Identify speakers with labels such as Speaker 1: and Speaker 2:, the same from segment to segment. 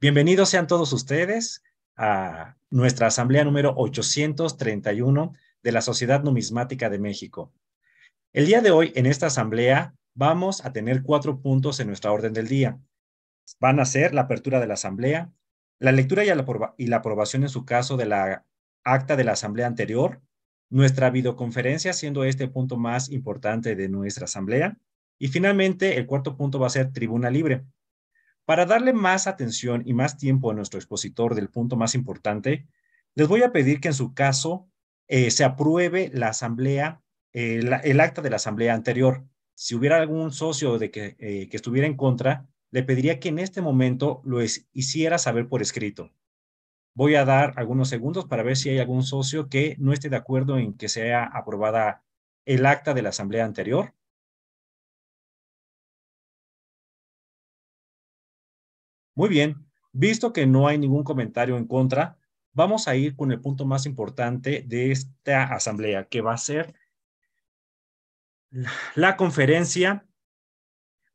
Speaker 1: Bienvenidos sean todos ustedes a nuestra asamblea número 831 de la Sociedad Numismática de México. El día de hoy, en esta asamblea, vamos a tener 4 puntos en nuestra orden del día. Van a ser la apertura de la asamblea, la lectura y la aprobación en su caso de la acta de la asamblea anterior, nuestra videoconferencia, siendo este el punto más importante de nuestra asamblea, y finalmente el cuarto punto va a ser tribuna libre. Para darle más atención y más tiempo a nuestro expositor del punto más importante, les voy a pedir que en su caso se apruebe la asamblea, el acta de la asamblea anterior. Si hubiera algún socio que estuviera en contra, le pediría que en este momento lo hiciera saber por escrito. Voy a dar algunos segundos para ver si hay algún socio que no esté de acuerdo en que sea aprobada el acta de la asamblea anterior. Muy bien, visto que no hay ningún comentario en contra, vamos a ir con el punto más importante de esta asamblea, que va a ser la conferencia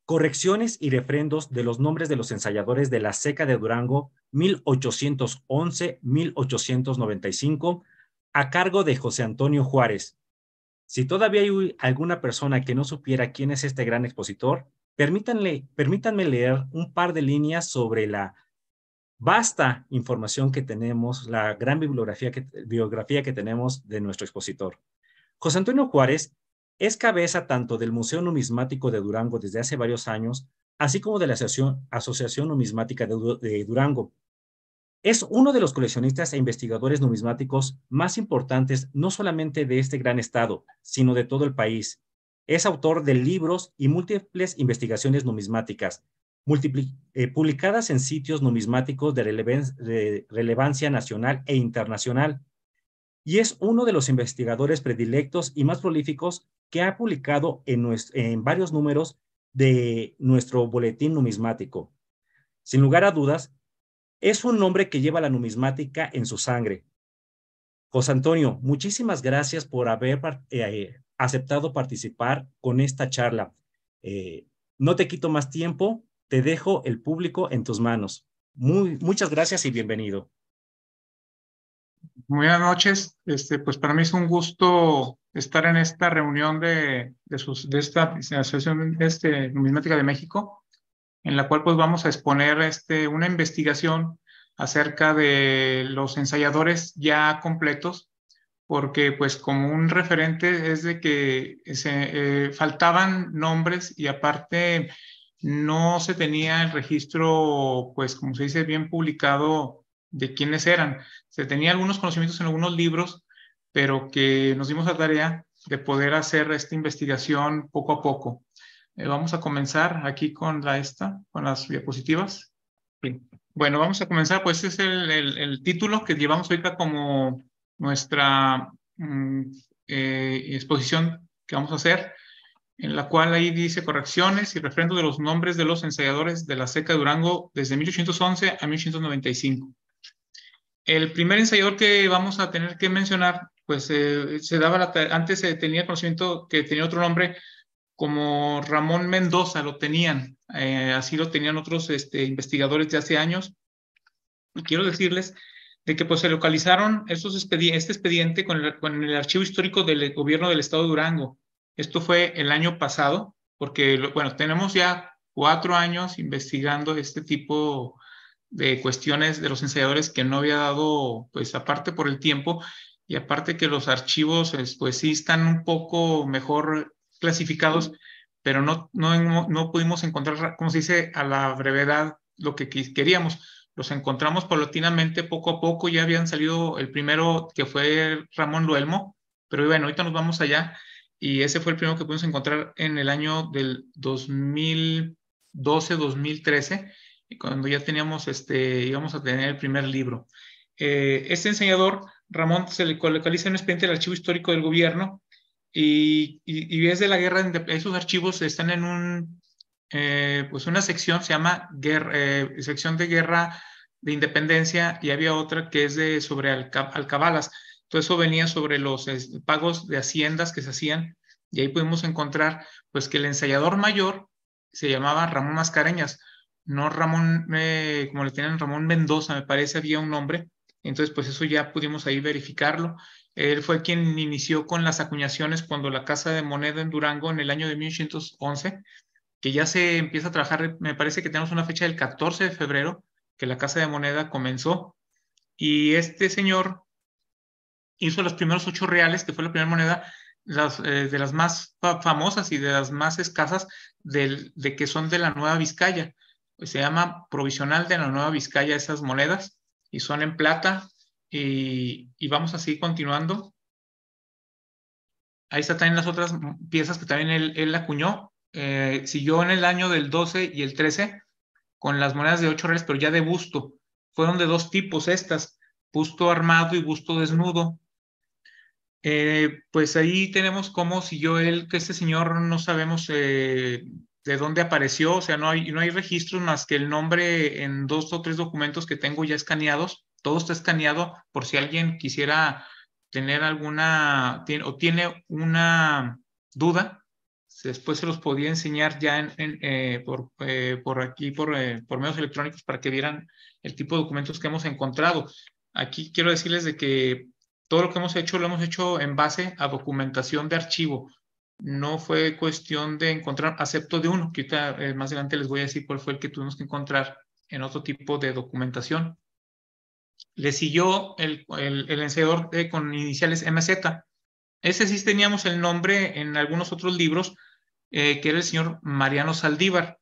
Speaker 1: Correcciones y refrendos de los nombres de los ensayadores de la Ceca de Durango 1811-1895 a cargo de José Antonio Juárez. Si todavía hay alguna persona que no supiera quién es este gran expositor, permítanme leer un par de líneas sobre la basta información que tenemos, la gran biografía que tenemos de nuestro expositor. José Antonio Juárez es cabeza tanto del Museo Numismático de Durango desde hace varios años, así como de la Asociación Numismática de Durango. Es uno de los coleccionistas e investigadores numismáticos más importantes, no solamente de este gran estado, sino de todo el país. Es autor de libros y múltiples investigaciones numismáticas, publicadas en sitios numismáticos de relevancia nacional e internacional, y es uno de los investigadores predilectos y más prolíficos que ha publicado en varios números de nuestro boletín numismático. Sin lugar a dudas, es un hombre que lleva la numismática en su sangre. José Antonio, muchísimas gracias por haber aceptado participar con esta charla. No te quito más tiempo, te dejo el público en tus manos. Muchas gracias y bienvenido.
Speaker 2: Muy buenas noches. Pues para mí es un gusto estar en esta reunión de esta Asociación Numismática de México, en la cual pues vamos a exponer una investigación acerca de los ensayadores ya completos, porque pues como un referente es de que faltaban nombres y aparte no se tenía el registro, pues como se dice, bien publicado de quiénes eran. Se tenía algunos conocimientos en algunos libros, pero que nos dimos la tarea de poder hacer esta investigación poco a poco. Vamos a comenzar aquí con con las diapositivas. Sí. Bueno, vamos a comenzar, pues este es el título que llevamos ahorita como nuestra exposición que vamos a hacer, en la cual ahí dice correcciones y refrendo de los nombres de los ensayadores de la Ceca de Durango desde 1811 a 1895. El primer ensayador que vamos a tener que mencionar, pues antes se tenía conocimiento que tenía otro nombre, como Ramón Mendoza lo tenían, así lo tenían otros investigadores de hace años. Y quiero decirles de que pues se localizaron este expediente con el archivo histórico del gobierno del estado de Durango. Esto fue el año pasado, porque bueno, tenemos ya 4 años investigando este tipo de cuestiones de los ensayadores que no había dado, pues aparte por el tiempo y aparte que los archivos pues sí están un poco mejor clasificados, pero no pudimos encontrar, como se dice, a la brevedad lo que queríamos. Los encontramos paulatinamente, poco a poco. Ya habían salido el primero, que fue Ramón Luelmo, pero bueno, ahorita nos vamos allá, y ese fue el primero que pudimos encontrar en el año del 2012-2013, y cuando ya teníamos, íbamos a tener el primer libro. Este ensayador, Ramón, se le localiza en un expediente del archivo histórico del gobierno, y es de la guerra, esos archivos están en pues una sección, se llama sección de guerra de independencia, y había otra que es sobre alcabalas. Todo eso venía sobre los pagos de haciendas que se hacían, y ahí pudimos encontrar pues que el ensayador mayor se llamaba Ramón Mascareñas, no Ramón, como le tenían Ramón Mendoza, me parece, había un nombre. Entonces, pues eso ya pudimos ahí verificarlo. Él fue quien inició con las acuñaciones cuando la Casa de Moneda en Durango en el año de 1811, que ya se empieza a trabajar, me parece que tenemos una fecha del 14 de febrero, que la Casa de Moneda comenzó. Y este señor hizo los primeros 8 reales, que fue la primera moneda de las más famosas y de las más escasas de que son de la Nueva Vizcaya. Pues se llama provisional de la Nueva Vizcaya esas monedas y son en plata y vamos así continuando. Ahí están también las otras piezas que también él acuñó. Siguió en el año del 12 y el 13 con las monedas de 8 reales, pero ya de busto. Fueron de dos tipos estas, busto armado y busto desnudo. Pues ahí tenemos cómo siguió él, que este señor no sabemos de dónde apareció, o sea, no hay registros más que el nombre en 2 o 3 documentos que tengo ya escaneados. Todo está escaneado por si alguien quisiera tener o tiene una duda. Después se los podía enseñar ya por aquí, por medios electrónicos para que vieran el tipo de documentos que hemos encontrado. Aquí quiero decirles de que todo lo que hemos hecho lo hemos hecho en base a documentación de archivo. No fue cuestión de encontrar, acepto de uno, que ahorita más adelante les voy a decir cuál fue el que tuvimos que encontrar en otro tipo de documentación. Le siguió el ensayador con iniciales MZ. Ese sí teníamos el nombre en algunos otros libros, que era el señor Mariano Saldívar.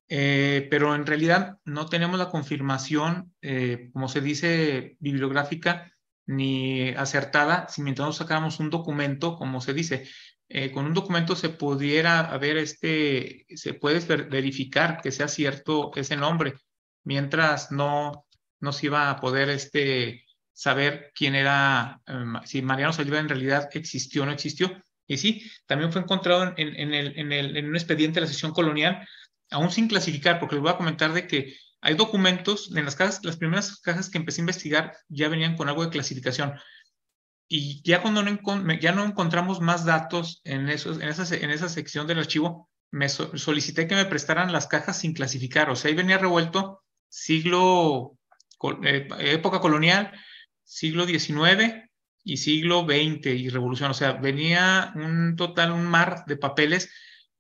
Speaker 2: Pero en realidad no tenemos la confirmación, como se dice, bibliográfica ni acertada, si mientras no sacáramos un documento, como se dice, con un documento se pudiera haber se puede verificar que sea cierto ese nombre, mientras no se iba a poder saber quién era, si Mariano Saldívar en realidad existió o no existió. Y sí, también fue encontrado en un expediente de la sección colonial, aún sin clasificar, porque les voy a comentar de que hay documentos en las cajas, las primeras cajas que empecé a investigar ya venían con algo de clasificación. Y ya cuando ya no encontramos más datos en esa sección del archivo, solicité que me prestaran las cajas sin clasificar. O sea, ahí venía revuelto época colonial, siglo XIX y siglo XX y revolución. O sea, venía un mar de papeles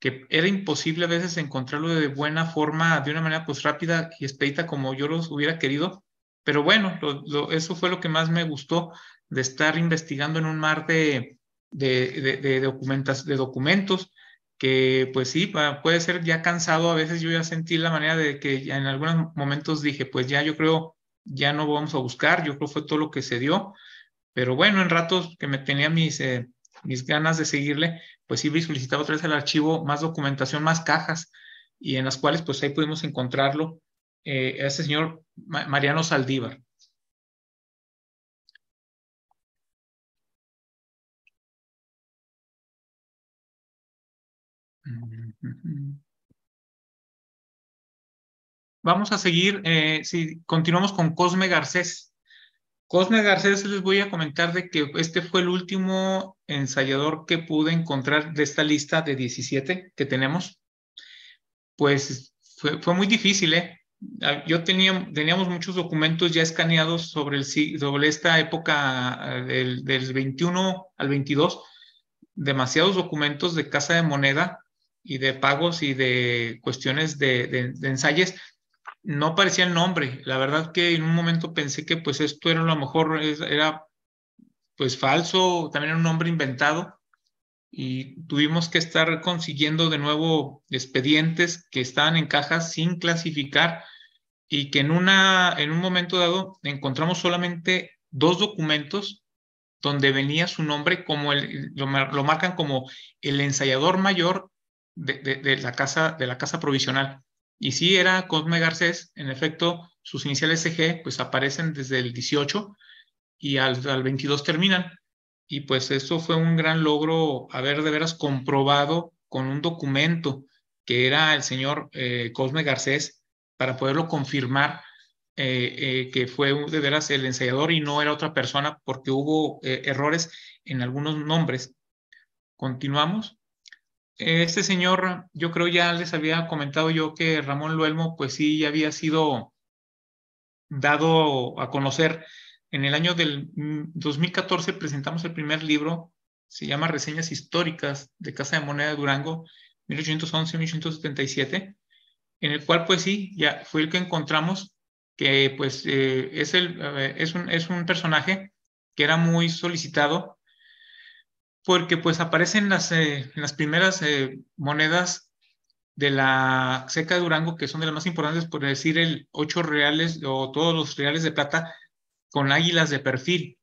Speaker 2: que era imposible a veces encontrarlo de buena forma, de una manera pues rápida y expedita como yo los hubiera querido. Pero bueno, eso fue lo que más me gustó de estar investigando en un mar de documentos que pues sí, puede ser ya cansado. A veces yo ya sentí la manera de que ya en algunos momentos dije, pues ya yo creo, ya no vamos a buscar, yo creo fue todo lo que se dio. Pero bueno, en ratos que me tenía mis ganas de seguirle, pues iba y solicitaba otra vez al archivo más documentación, más cajas, y en las cuales pues ahí pudimos encontrarlo, a ese señor Mariano Saldívar. Vamos a seguir, si continuamos con Cosme Garcés. Cosme Garcés, les voy a comentar de que este fue el último ensayador que pude encontrar de esta lista de 17 que tenemos. Pues fue muy difícil, ¿eh? Teníamos muchos documentos ya escaneados sobre esta época, del 21 al 22, demasiados documentos de Casa de Moneda y de pagos y de cuestiones de ensayos. No aparecía el nombre. La verdad que en un momento pensé que pues esto era a lo mejor era pues falso, también era un nombre inventado, y tuvimos que estar consiguiendo de nuevo expedientes que estaban en cajas sin clasificar y que en un momento dado encontramos solamente 2 documentos donde venía su nombre como lo marcan como el ensayador mayor de la casa provisional. Y sí era Cosme Garcés. En efecto, sus iniciales CG pues aparecen desde el 18 y al 22 terminan. Y pues eso fue un gran logro haber de veras comprobado con un documento que era el señor Cosme Garcés, para poderlo confirmar, que fue de veras el ensayador y no era otra persona, porque hubo errores en algunos nombres. Continuamos. Este señor, yo creo ya les había comentado yo que Ramón Luelmo, pues sí, ya había sido dado a conocer. En el año del 2014 presentamos el primer libro, se llama Reseñas Históricas de Casa de Moneda de Durango, 1811-1877, en el cual pues sí, ya fue el que encontramos que pues es un personaje que era muy solicitado porque pues aparecen en las primeras monedas de la Ceca de Durango, que son de las más importantes, por decir el 8 reales o todos los reales de plata con águilas de perfil.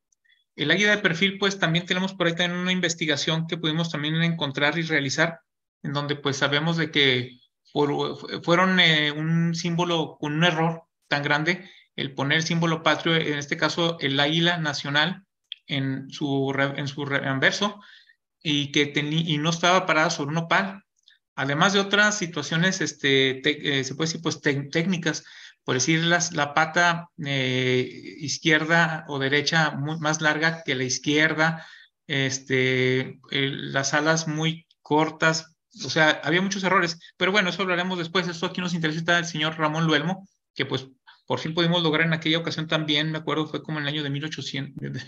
Speaker 2: El águila de perfil, pues también tenemos por ahí también una investigación que pudimos también encontrar y realizar, en donde pues sabemos de que fueron un símbolo con un error tan grande, el poner el símbolo patrio, en este caso el águila nacional, en su anverso, y no estaba parada sobre un nopal. Además de otras situaciones, se puede decir, pues técnicas, por decir la pata izquierda o derecha más larga que la izquierda, las alas muy cortas, o sea, había muchos errores, pero bueno, eso hablaremos después. Esto aquí nos interesa el señor Ramón Luelmo, que pues por fin pudimos lograr en aquella ocasión también, me acuerdo, fue como en el año de 1800,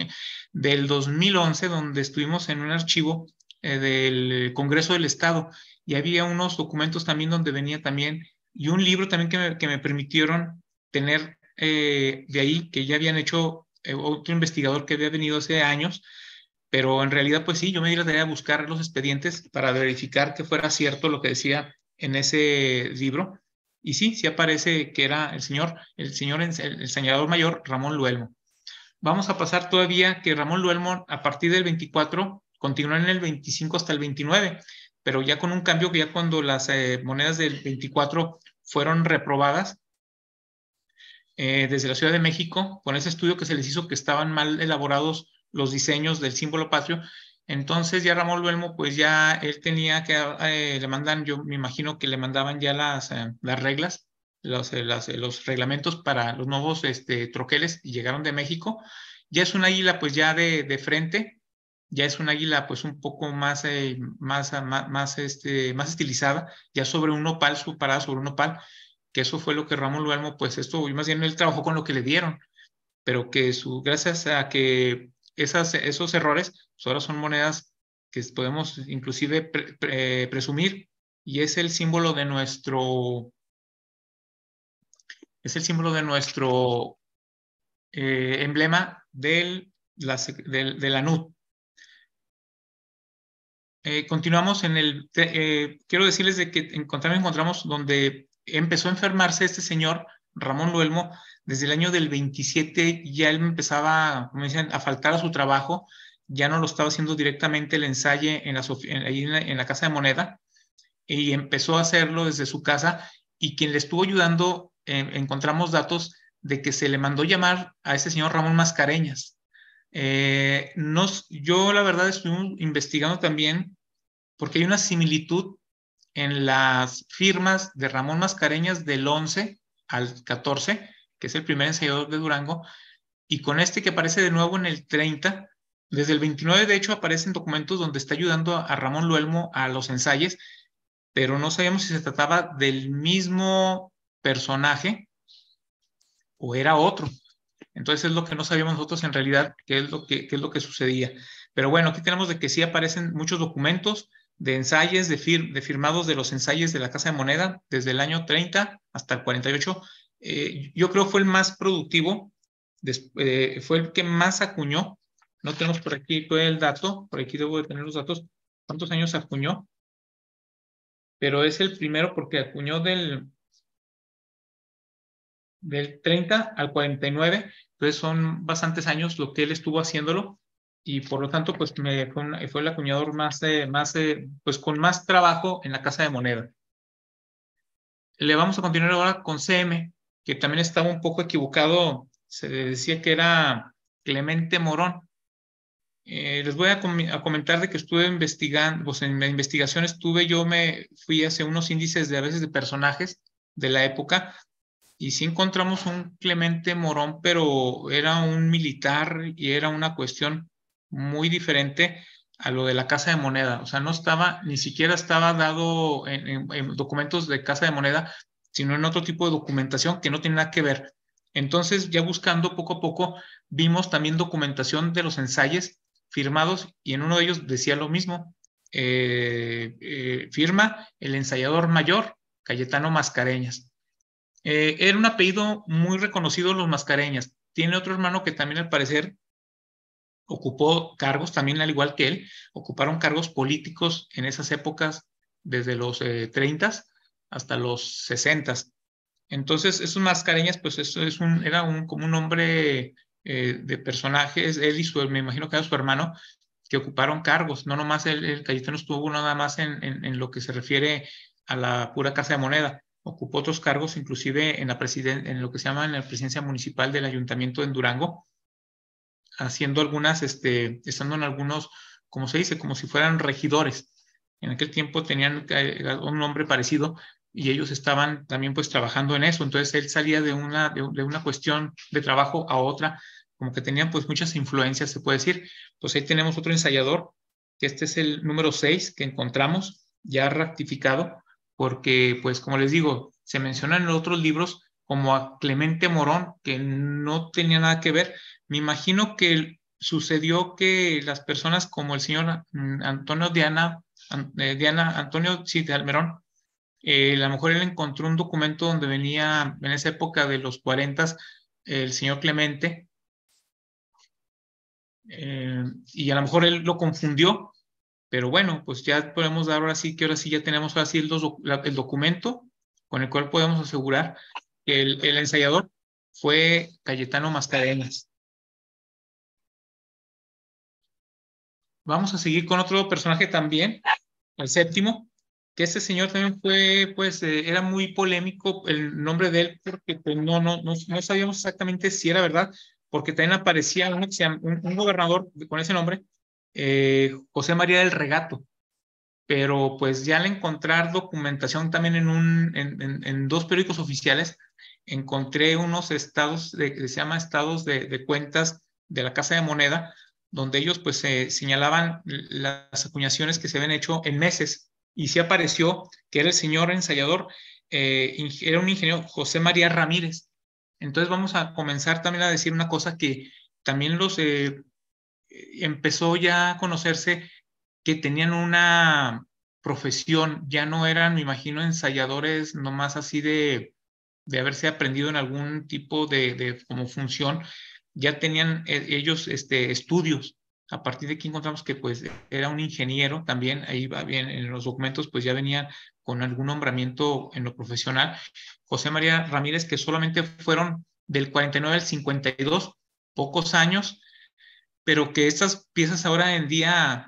Speaker 2: del 2011, donde estuvimos en un archivo del Congreso del Estado, y había unos documentos también donde venía también, y un libro también que me permitieron tener de ahí, que ya habían hecho otro investigador que había venido hace años, pero en realidad pues sí, yo me di la tarea de buscar los expedientes para verificar que fuera cierto lo que decía en ese libro, y sí, sí aparece que era el señalador mayor Ramón Luelmo. Vamos a pasar todavía que Ramón Luelmo a partir del 24 continuó en el 25 hasta el 29, pero ya con un cambio que ya cuando las monedas del 24 fueron reprobadas desde la Ciudad de México, con ese estudio que se les hizo que estaban mal elaborados los diseños del símbolo patrio, entonces ya Ramón Luelmo, pues ya él tenía que, le mandan, yo me imagino que le mandaban ya las reglas, los reglamentos para los nuevos troqueles, y llegaron de México. Ya es un águila pues ya de frente, ya es un águila pues un poco más estilizada, ya sobre un nopal, parada sobre un nopal, que eso fue lo que Ramón Luelmo, pues esto, y más bien él trabajó con lo que le dieron, pero que gracias a que esos errores, pues ahora son monedas que podemos inclusive presumir, y es el símbolo de nuestro emblema de la NUT. Continuamos quiero decirles de que encontramos donde empezó a enfermarse este señor Ramón Luelmo desde el año del 27. Ya él empezaba, como dicen, a faltar a su trabajo, ya no lo estaba haciendo directamente el ensayo ahí en la Casa de Moneda, y empezó a hacerlo desde su casa, y quien le estuvo ayudando, encontramos datos de que se le mandó llamar a ese señor Ramón Mascareñas. Yo la verdad estuve investigando también porque hay una similitud en las firmas de Ramón Mascareñas del 11 al 14, que es el primer ensayador de Durango, y con este que aparece de nuevo en el 30. Desde el 29 de hecho aparecen documentos donde está ayudando a Ramón Luelmo a los ensayos, pero no sabíamos si se trataba del mismo personaje o era otro. Entonces es lo que no sabíamos nosotros en realidad qué es lo que sucedía. Pero bueno, aquí tenemos de que sí aparecen muchos documentos de ensayos, de firmados de los ensayos de la Casa de Moneda desde el año 30 hasta el 48. Yo creo fue el más productivo, fue el que más acuñó. No tenemos por aquí todo el dato, por aquí debo de tener los datos, cuántos años acuñó, pero es el primero porque acuñó del 30 al 49, entonces son bastantes años lo que él estuvo haciéndolo, y por lo tanto pues fue el acuñador pues con más trabajo en la Casa de Moneda. Le vamos a continuar ahora con CM, que también estaba un poco equivocado, se le decía que era Clemente Morón. Les voy a comentar de que estuve investigando, pues en la investigación me fui hacia unos índices de a veces de personajes de la época, y sí encontramos un Clemente Morón, pero era un militar y era una cuestión muy diferente. a lo de la Casa de Moneda. O sea, no estaba, ni siquiera estaba dado en documentos de Casa de Moneda, sino en otro tipo de documentación que no tiene nada que ver. Entonces, ya buscando poco a poco, vimos también documentación de los ensayos firmados y en uno de ellos decía lo mismo. Firma el ensayador mayor, Cayetano Mascareñas. Era un apellido muy reconocido los Mascareñas. Tiene otro hermano que también al parecer ocupó cargos, también al igual que él, ocuparon cargos políticos en esas épocas, desde los 30 hasta los 60. Entonces, esos Mascareñas, pues eso era como un hombre de personajes, él y me imagino que era su hermano, que ocuparon cargos, no nomás el Cayetano estuvo nada más en lo que se refiere a la pura Casa de Moneda, ocupó otros cargos, inclusive en lo que se llama en la presidencia municipal del ayuntamiento en Durango, haciendo estando en algunos, como se dice, como si fueran regidores. En aquel tiempo tenían un nombre parecido y ellos estaban también pues trabajando en eso. Entonces él salía de una cuestión de trabajo a otra, como que tenían pues muchas influencias, se puede decir. Pues ahí tenemos otro ensayador, que este es el número 6 que encontramos, ya rectificado, porque pues como les digo, se mencionan en otros libros como a Clemente Morón, que no tenía nada que ver. Me imagino que sucedió que las personas como el señor Antonio Antonio sí, de Almerón, a lo mejor él encontró un documento donde venía en esa época de los 40 el señor Clemente, y a lo mejor él lo confundió, pero bueno, pues ya podemos dar ahora sí ya tenemos ahora sí el documento con el cual podemos asegurar que el ensayador fue Cayetano Mascareñas. Vamos a seguir con otro personaje también, el séptimo, que este señor también fue, pues, era muy polémico el nombre de él, porque pues, no sabíamos exactamente si era verdad, porque también aparecía un gobernador con ese nombre, José María del Regato, pero pues ya al encontrar documentación también en dos periódicos oficiales, encontré unos estados, que se llama estados de cuentas de la Casa de Moneda, donde ellos pues señalaban las acuñaciones que se habían hecho en meses, y sí apareció que era el señor ensayador, era un ingeniero José María Ramírez. Entonces vamos a comenzar también a decir una cosa que también empezó ya a conocerse, que tenían una profesión, ya no eran, me imagino, ensayadores nomás así de haberse aprendido en algún tipo de como función, ya tenían ellos estudios. A partir de aquí encontramos que pues era un ingeniero también, ahí va bien, en los documentos pues ya venía con algún nombramiento en lo profesional. José María Ramírez, que solamente fueron del 49 al 52, pocos años, pero que estas piezas ahora en día,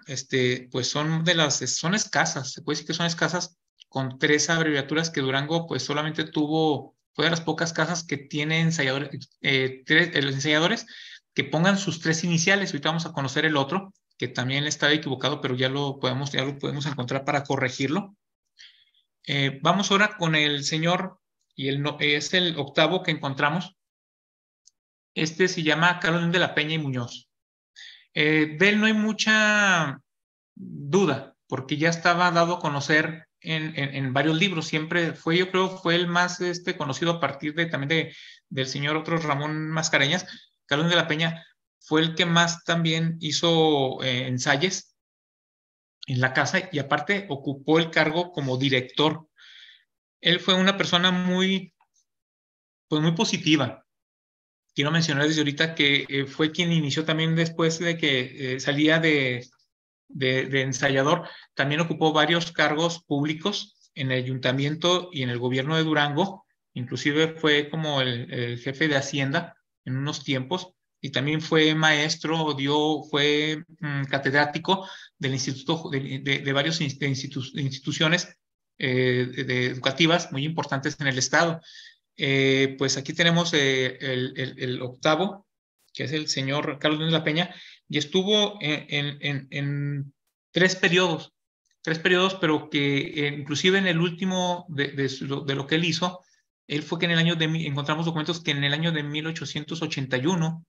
Speaker 2: pues son escasas, se puede decir que son escasas, con 3 abreviaturas que Durango, pues solamente fue de las pocas casas que tiene ensayadores, los ensayadores que pongan sus 3 iniciales. Ahorita vamos a conocer el otro, que también estaba equivocado, pero ya lo podemos encontrar para corregirlo. Vamos ahora con el señor, es el octavo que encontramos. Este se llama Carlos de la Peña y Muñoz. De él no hay mucha duda, porque ya estaba dado a conocer en varios libros. Siempre fue, yo creo, fue el más conocido a partir también del señor otro Ramón Mascareñas. Carlos de la Peña fue el que más también hizo ensayos en la casa, y aparte ocupó el cargo como director. Él fue una persona pues muy positiva. Quiero mencionar desde ahorita que fue quien inició también después de que salía de ensayador, también ocupó varios cargos públicos en el ayuntamiento y en el gobierno de Durango, inclusive fue como el jefe de Hacienda en unos tiempos, y también fue maestro, fue catedrático del instituto, de varias instituciones educativas muy importantes en el estado. Pues aquí tenemos el octavo, que es el señor Carlos de la Peña, y estuvo en 3 periodos, pero que inclusive en el último de lo que él hizo, él fue que encontramos documentos que en el año de 1881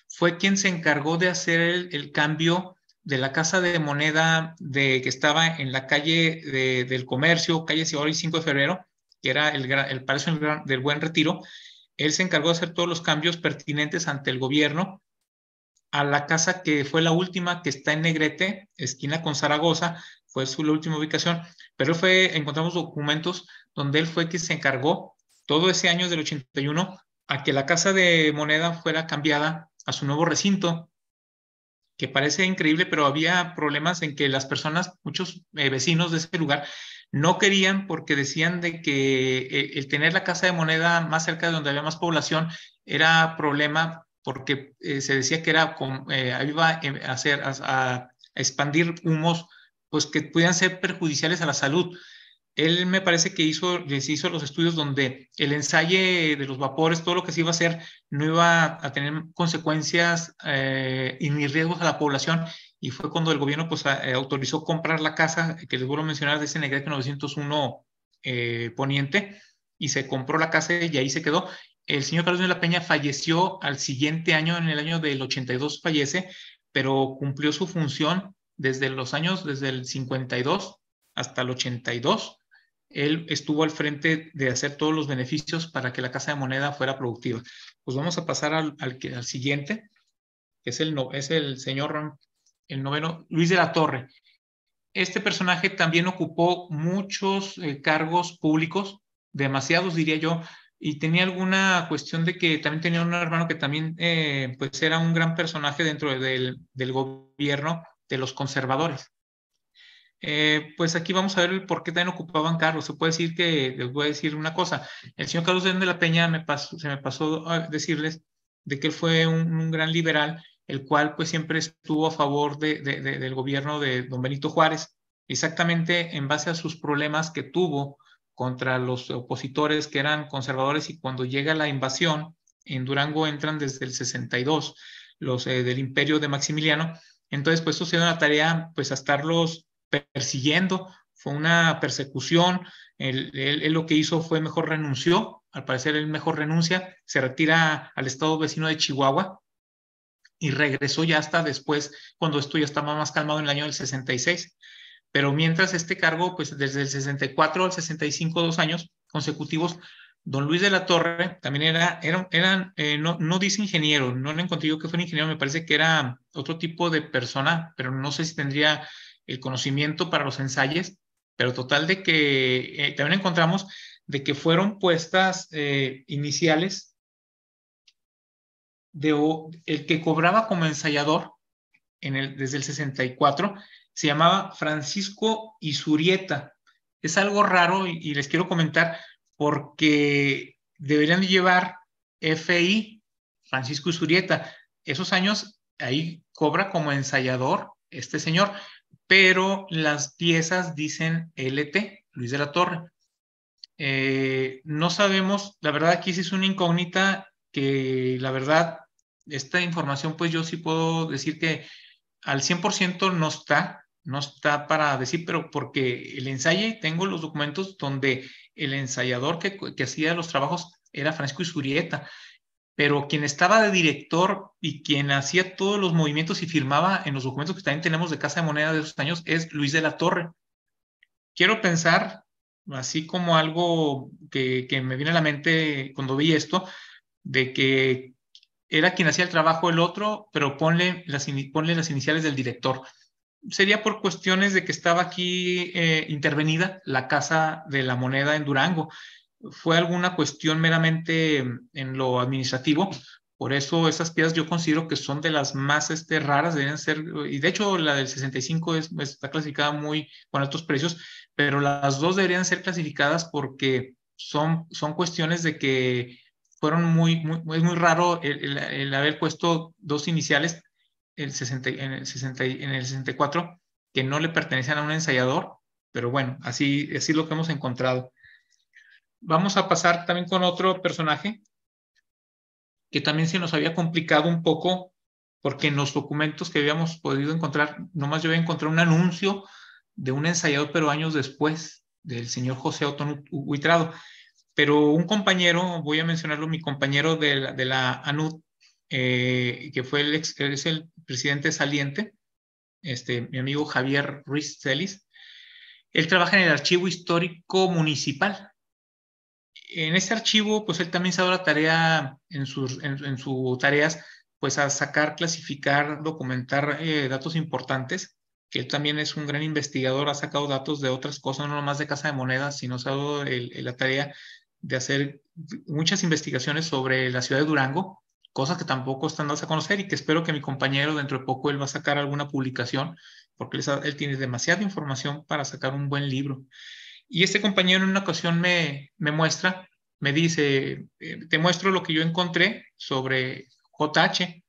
Speaker 2: fue quien se encargó de hacer el cambio de la Casa de Moneda que estaba en la calle del Comercio, calle Ciudad 5 de Febrero, que era el Palacio del Buen Retiro. Él se encargó de hacer todos los cambios pertinentes ante el gobierno a la casa que fue la última, que está en Negrete, esquina con Zaragoza, fue su última ubicación, pero encontramos documentos donde él fue quien se encargó todo ese año del 81 a que la Casa de Moneda fuera cambiada a su nuevo recinto, que parece increíble, pero había problemas en que las personas, muchos vecinos de ese lugar, no querían porque decían de que el tener la Casa de Moneda más cerca de donde había más población era problema porque se decía que iba a expandir humos pues que pudieran ser perjudiciales a la salud. Él me parece que les hizo los estudios donde el ensaye de los vapores, todo lo que se iba a hacer, no iba a tener consecuencias y ni riesgos a la población. Y fue cuando el gobierno pues, autorizó comprar la casa, que les vuelvo a mencionar, de ese Negrete 901 Poniente, y se compró la casa y ahí se quedó. El señor Carlos de la Peña falleció al siguiente año, en el año del 82 fallece, pero cumplió su función desde el 52 hasta el 82. Él estuvo al frente de hacer todos los beneficios para que la Casa de Moneda fuera productiva. Pues vamos a pasar al siguiente, que es el señor, el noveno, Luis de la Torre. Este personaje también ocupó muchos cargos públicos, demasiados diría yo, y tenía alguna cuestión de que también tenía un hermano que también pues era un gran personaje dentro del gobierno de los conservadores. Pues aquí vamos a ver el por qué también ocupaban cargos. Se puede decir que, les voy a decir una cosa, el señor Carlos de la Peña se me pasó a decirles de que él fue un gran liberal, el cual pues siempre estuvo a favor del gobierno de don Benito Juárez, exactamente en base a sus problemas que tuvo contra los opositores que eran conservadores, y cuando llega la invasión, en Durango entran desde el 62 los del imperio de Maximiliano. Entonces pues eso se dio una tarea pues a estarlos persiguiendo, fue una persecución. Él lo que hizo fue mejor renunció, al parecer él mejor renuncia, se retira al estado vecino de Chihuahua y regresó ya hasta después, cuando esto ya estaba más calmado en el año del 66. Pero mientras este cargo, pues desde el 64 al 65, 2 años consecutivos, don Luis de la Torre también no dice ingeniero, no le encontré yo que fuera ingeniero, me parece que era otro tipo de persona, pero no sé si tendría el conocimiento para los ensayos, pero total de que también encontramos de que fueron puestas iniciales el que cobraba como ensayador desde el 64, se llamaba Francisco Isurieta. Es algo raro y les quiero comentar porque deberían llevar FI, Francisco Isurieta. Esos años ahí cobra como ensayador este señor, pero las piezas dicen LT, Luis de la Torre. No sabemos, la verdad aquí sí es una incógnita que la verdad, esta información pues yo sí puedo decir que al 100% no está para decir, pero porque el ensayo, tengo los documentos donde el ensayador que hacía los trabajos era Francisco Isurieta, pero quien estaba de director y quien hacía todos los movimientos y firmaba en los documentos que también tenemos de Casa de Moneda de esos años es Luis de la Torre. Quiero pensar, así como algo que me viene a la mente cuando vi esto, de que era quien hacía el trabajo el otro, pero ponle las iniciales del director. Sería por cuestiones de que estaba aquí intervenida la Casa de la Moneda en Durango. Fue alguna cuestión meramente en lo administrativo. Por eso esas piezas yo considero que son de las más raras, deben ser, y de hecho la del 65 está clasificada muy con altos precios, pero las dos deberían ser clasificadas porque son cuestiones de que fueron es muy raro el haber puesto dos iniciales en el 64 que no le pertenecían a un ensayador, pero bueno, así es lo que hemos encontrado. Vamos a pasar también con otro personaje que también se nos había complicado un poco porque en los documentos que habíamos podido encontrar, nomás yo había encontrado un anuncio de un ensayador, pero años después, del señor José Otón Huitrado. Pero un compañero, voy a mencionarlo, mi compañero de la ANUD, que fue es el presidente saliente, mi amigo Javier Ruiz Celis. Él trabaja en el Archivo Histórico Municipal. En este archivo, pues él también se ha dado la tarea, en sus tareas, pues a sacar, clasificar, documentar datos importantes, que él también es un gran investigador, ha sacado datos de otras cosas, no nomás de Casa de Monedas, sino se ha dado la tarea de hacer muchas investigaciones sobre la ciudad de Durango, cosas que tampoco están dadas a conocer y que espero que mi compañero dentro de poco él va a sacar alguna publicación, porque él tiene demasiada información para sacar un buen libro. Y este compañero en una ocasión me dice, te muestro lo que yo encontré sobre JH.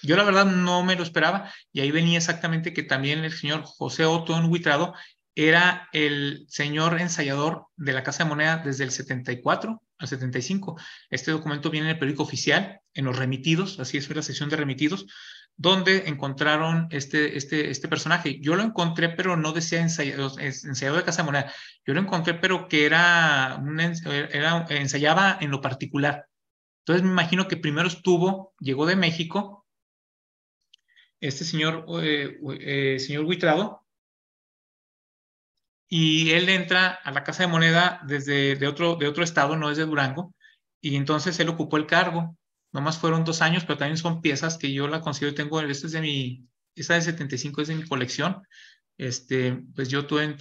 Speaker 2: Yo la verdad no me lo esperaba y ahí venía exactamente que también el señor José Otón Huitrado era el señor ensayador de la Casa de Moneda desde el 74 al 75. Este documento viene en el periódico oficial, en los remitidos, así es la sección de remitidos, donde encontraron este personaje. Yo lo encontré, pero no decía ensayador de Casa de Moneda. Yo lo encontré, pero que ensayaba en lo particular. Entonces me imagino que primero llegó de México, este señor Huitrado, y él entra a la Casa de Moneda de otro estado, no es de Durango, y entonces él ocupó el cargo. Nomás fueron 2 años, pero también son piezas que yo la considero, esta de 75 es de mi colección. Pues yo tuve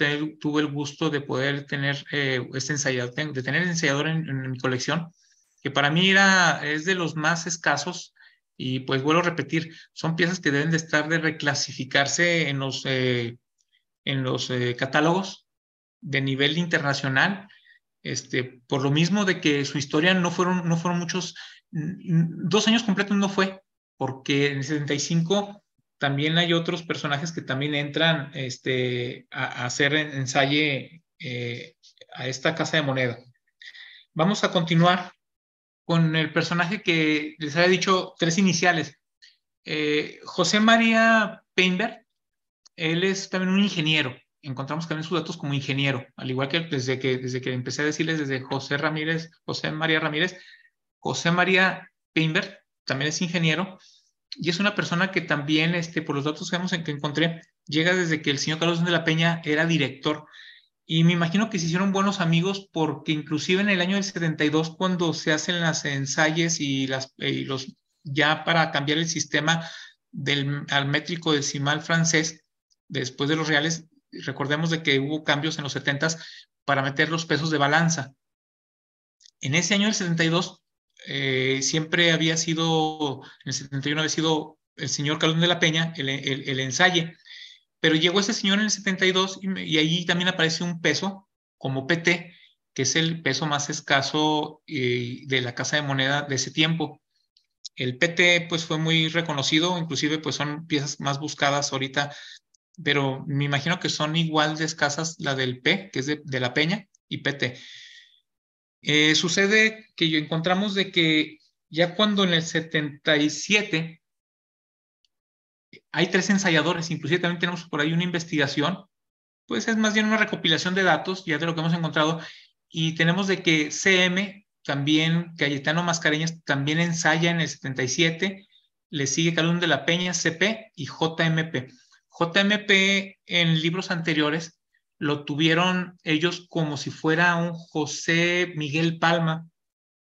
Speaker 2: el gusto de poder tener de tener el ensayador en mi colección, que para mí es de los más escasos, y pues vuelvo a repetir, son piezas que deben de estar de reclasificarse en los catálogos de nivel internacional, por lo mismo de que su historia no fueron muchos, 2 años completos no fue, porque en el 75 también hay otros personajes que también entran a hacer ensaye a esta Casa de Moneda. Vamos a continuar con el personaje que les había dicho 3 iniciales. José María Peinberg, él es también un ingeniero. Encontramos también sus datos como ingeniero, al igual que desde que empecé a decirles desde José María Ramírez, José María Peinberg también es ingeniero y es una persona que también, por los datos que encontré, llega desde que el señor Carlos de la Peña era director. Y me imagino que se hicieron buenos amigos porque inclusive en el año del 72, cuando se hacen las ensayes ya para cambiar el sistema al métrico decimal francés, después de los reales, recordemos de que hubo cambios en los 70s para meter los pesos de balanza. En ese año del 72, siempre había sido, en el 71 había sido el señor Calón de la Peña el ensaye, pero llegó ese señor en el 72 y allí también aparece un peso como PT, que es el peso más escaso de la Casa de Moneda de ese tiempo. El PT pues fue muy reconocido, inclusive pues son piezas más buscadas ahorita, pero me imagino que son igual de escasas la del P, que es de la Peña, y PT. Sucede que encontramos de que ya cuando en el 77 hay 3 ensayadores, inclusive también tenemos por ahí una investigación, pues es más bien una recopilación de datos, ya de lo que hemos encontrado, y tenemos de que CM, también Cayetano Mascareñas, también ensaya en el 77, le sigue Calum de la Peña, CP y JMP. JMP en libros anteriores lo tuvieron ellos como si fuera un José Miguel Palma,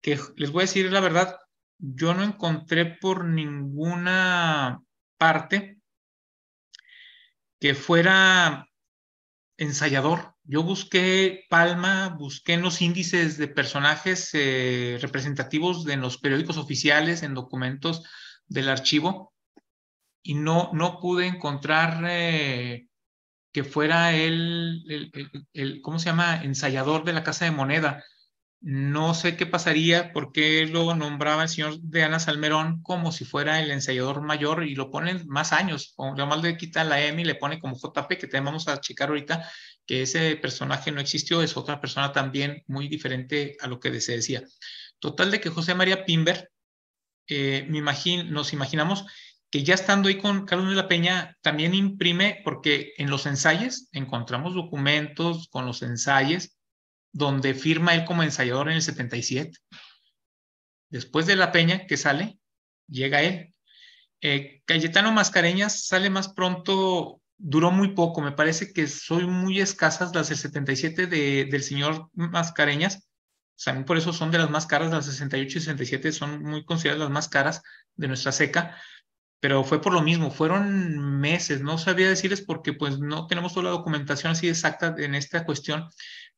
Speaker 2: que les voy a decir la verdad, yo no encontré por ninguna parte que fuera ensayador. Yo busqué Palma, busqué en los índices de personajes representativos de los periódicos oficiales, en documentos del archivo, y no pude encontrar que fuera ¿cómo se llama? Ensayador de la Casa de Moneda. No sé qué pasaría, porque lo nombraba el señor de Ana Salmerón como si fuera el ensayador mayor y lo ponen más años. O además le quita la M y le pone como JP, que también vamos a checar ahorita que ese personaje no existió, es otra persona también muy diferente a lo que se decía. Total de que José María Peinberg, nos imaginamos que ya estando ahí con Carlos de la Peña, también imprime, porque en los ensayos encontramos documentos con los ensayos donde firma él como ensayador en el 77. Después de la Peña que sale, llega él. Cayetano Mascareñas sale más pronto duró muy poco. Me parece que son muy escasas las del 77 del señor Mascareñas. O sea, por eso son de las más caras, las 68 y 67 son muy consideradas las más caras de nuestra ceca, pero fue por lo mismo, fueron meses, no sabía decirles porque pues no tenemos toda la documentación así exacta en esta cuestión,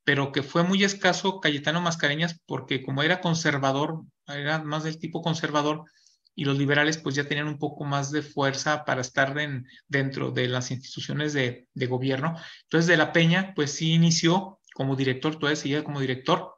Speaker 2: pero que fue muy escaso Cayetano Mascareñas porque como era conservador, era más del tipo conservador, y los liberales pues ya tenían un poco más de fuerza para estar dentro de las instituciones de gobierno. Entonces de la Peña pues sí inició como director, todavía seguía como director,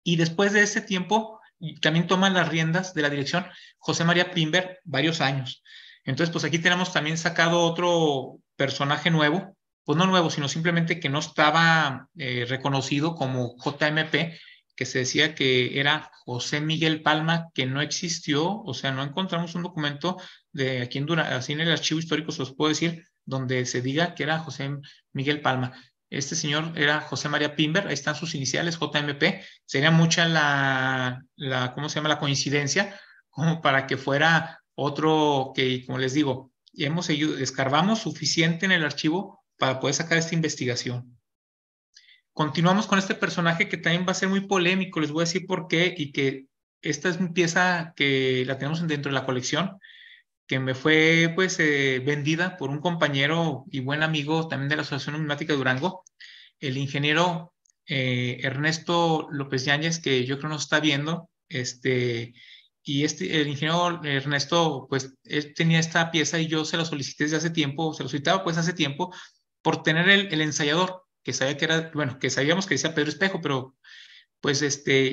Speaker 2: y después de ese tiempo también toma las riendas de la dirección José María Pimber varios años. Entonces, pues aquí tenemos también sacado otro personaje nuevo, pues no nuevo, sino simplemente que no estaba reconocido como JMP, que se decía que era José Miguel Palma, que no existió, o sea, no encontramos un documento de aquí así en el archivo histórico, se los puedo decir, donde se diga que era José Miguel Palma. Este señor era José María Pimber, ahí están sus iniciales, JMP. Sería mucha ¿cómo se llama? La coincidencia, como para que fuera otro que, como les digo, hemos seguido, escarbamos suficiente en el archivo para poder sacar esta investigación. Continuamos con este personaje que también va a ser muy polémico, les voy a decir por qué, y que esta es una pieza que la tenemos dentro de la colección, que me fue pues vendida por un compañero y buen amigo también de la Asociación Numismática de Durango, el ingeniero Ernesto López Yáñez, que yo creo nos está viendo, el ingeniero Ernesto, pues él tenía esta pieza y yo se la solicité desde hace tiempo, se lo solicitaba pues hace tiempo, por tener el ensayador, que sabía que era, bueno, que sabíamos que decía Pedro Espejo, pero pues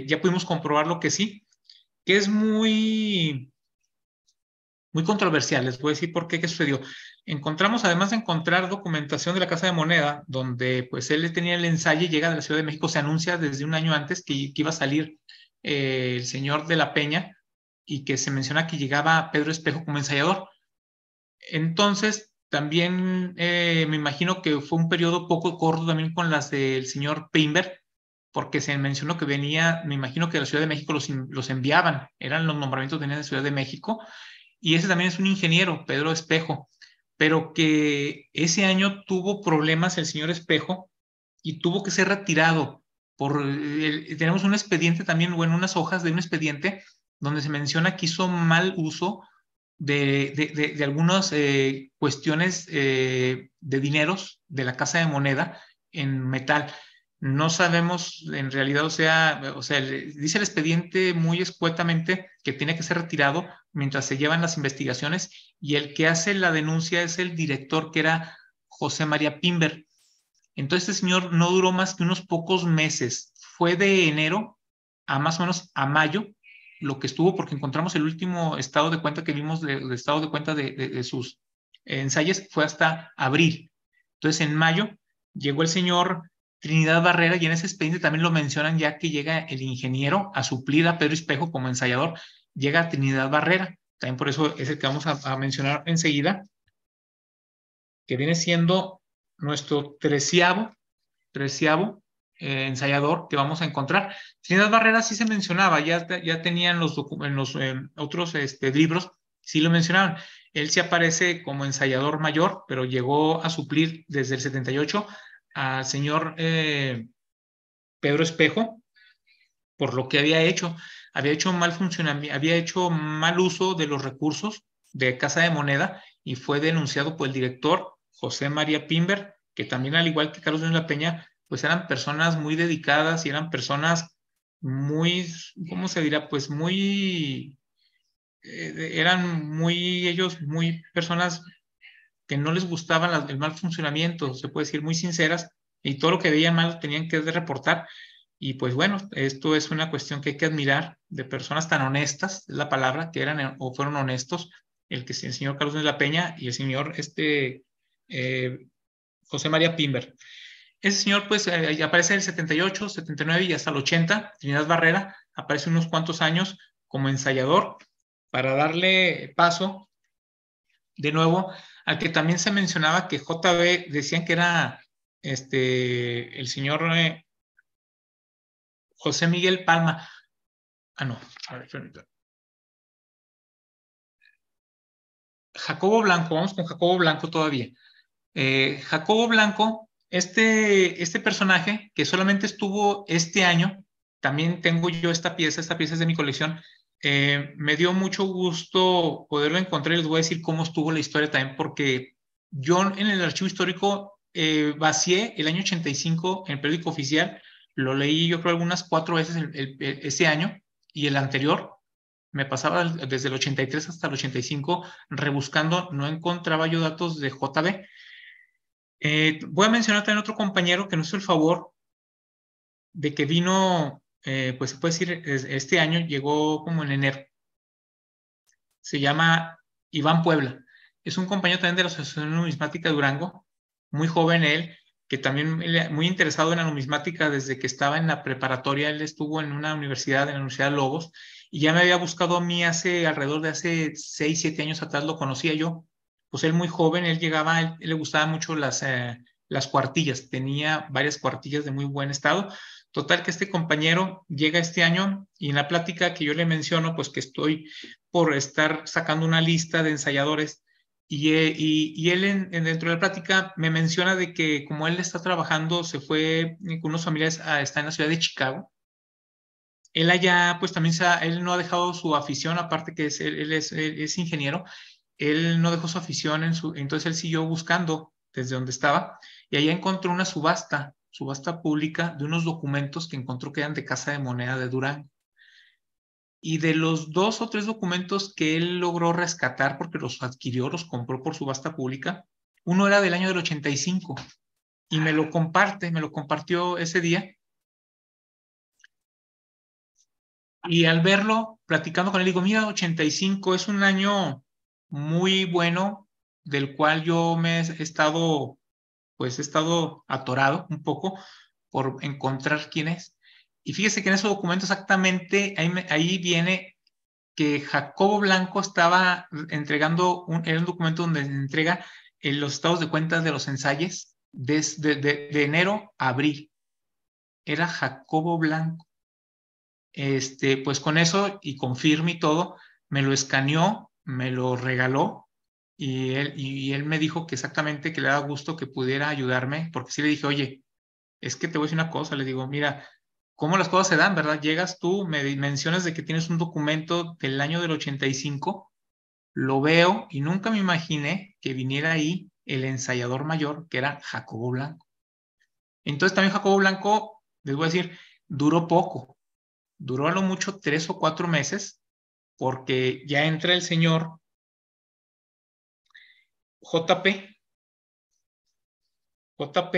Speaker 2: ya pudimos comprobarlo que sí, que es muy controversial. Les voy a decir por qué, qué sucedió. Encontramos, además de encontrar documentación de la Casa de Moneda, donde pues él tenía el ensayo y llega de la Ciudad de México, se anuncia desde un año antes que iba a salir el señor de la Peña y que se menciona que llegaba Pedro Espejo como ensayador. Entonces, también me imagino que fue un periodo poco corto también con las del señor Pimber, porque se mencionó que venía, me imagino que de la Ciudad de México los enviaban, eran los nombramientos que venían de Ciudad de México, y ese también es un ingeniero, Pedro Espejo, pero que ese año tuvo problemas el señor Espejo y tuvo que ser retirado. Tenemos un expediente también, bueno, unas hojas de un expediente donde se menciona que hizo mal uso de algunas cuestiones de dineros de la Casa de Moneda en metal. No sabemos en realidad, o sea, dice el expediente muy escuetamente que tiene que ser retirado mientras se llevan las investigaciones, y el que hace la denuncia es el director, que era José María Pimber. Entonces este señor no duró más que unos pocos meses. Fue de enero a más o menos a mayo lo que estuvo, porque encontramos el último estado de cuenta que vimos de estado de cuenta de sus ensayos fue hasta abril. Entonces en mayo llegó el señor Trinidad Barrera, y en ese expediente también lo mencionan, ya que llega el ingeniero a suplir a Pedro Espejo como ensayador, llega Trinidad Barrera. También por eso es el que vamos a mencionar enseguida, que viene siendo nuestro treceavo ensayador que vamos a encontrar. Trinidad Barrera sí se mencionaba, ya tenían en los otros libros, sí lo mencionaban. Él sí aparece como ensayador mayor, pero llegó a suplir desde el 78 al señor Pedro Espejo por lo que había hecho. Había hecho mal funcionamiento, había hecho mal uso de los recursos de Casa de Moneda, y fue denunciado por el director José María Pimber, que también, al igual que Carlos de la Peña, pues eran personas muy dedicadas y eran personas muy, ¿cómo se dirá? Pues eran ellos muy personas que no les gustaba el mal funcionamiento, se puede decir, muy sinceras, y todo lo que veían mal tenían que reportar. Y pues bueno, esto es una cuestión que hay que admirar de personas tan honestas, es la palabra, que eran o fueron honestos, el señor Carlos de la Peña y el señor eh, José María Pimber. Ese señor pues aparece en el 78, 79 y hasta el 80. Trinidad Barrera aparece unos cuantos años como ensayador para darle paso de nuevo al que también se mencionaba, que JB decían que era el señor José Miguel Palma. Ah, no. A ver, Jacobo Blanco, vamos con Jacobo Blanco todavía. Jacobo Blanco, este personaje que solamente estuvo este año, también tengo yo esta pieza es de mi colección. Me dio mucho gusto poderlo encontrar y les voy a decir cómo estuvo la historia también, porque yo en el archivo histórico vacié el año 85 en el periódico oficial, lo leí yo creo algunas 4 veces ese año y el anterior. Me pasaba desde el 83 hasta el 85 rebuscando, no encontraba yo datos de JB. Voy a mencionar también otro compañero que nos hizo el favor de que vino, pues se puede decir, este año, llegó como en enero. Se llama Iván Puebla. Es un compañero también de la Asociación Numismática de Durango, muy joven él, que también muy interesado en la numismática desde que estaba en la preparatoria. Él estuvo en una universidad, en la Universidad de Lobos, y ya me había buscado a mí alrededor de hace 6, 7 años atrás, lo conocía yo. Pues él muy joven, él llegaba, él le gustaban mucho las cuartillas, tenía varias cuartillas de muy buen estado. Total que este compañero llega este año y en la plática que yo le menciono, pues que estoy por estar sacando una lista de ensayadores y él dentro de la plática me menciona de que como él está trabajando, se fue con unos familiares, está en la ciudad de Chicago. Él allá, pues también él no ha dejado su afición, aparte que él es ingeniero, él no dejó su afición, entonces él siguió buscando desde donde estaba y allá encontró una subasta pública de unos documentos que encontró que eran de Casa de Moneda de Durango. Y de los 2 o 3 documentos que él logró rescatar porque los adquirió, los compró por subasta pública, uno era del año del 85 y me lo compartió ese día. Y al verlo, platicando con él, digo, mira, 85 es un año muy bueno del cual yo he estado atorado un poco por encontrar quién es. Y fíjese que en ese documento exactamente, ahí viene que Jacobo Blanco estaba entregando, era un documento donde entrega los estados de cuentas de los ensayos de enero a abril. Era Jacobo Blanco. Pues con eso y con firma y todo, me lo escaneó, me lo regaló y él me dijo que exactamente que le daba gusto que pudiera ayudarme, porque sí le dije, oye, es que te voy a decir una cosa, le digo, mira, cómo las cosas se dan, ¿verdad? Llegas tú, me mencionas de que tienes un documento del año del 85, lo veo y nunca me imaginé que viniera ahí el ensayador mayor, que era Jacobo Blanco. Entonces también Jacobo Blanco, les voy a decir, duró poco, duró a lo mucho 3 o 4 meses, porque ya entra el señor JP, JP,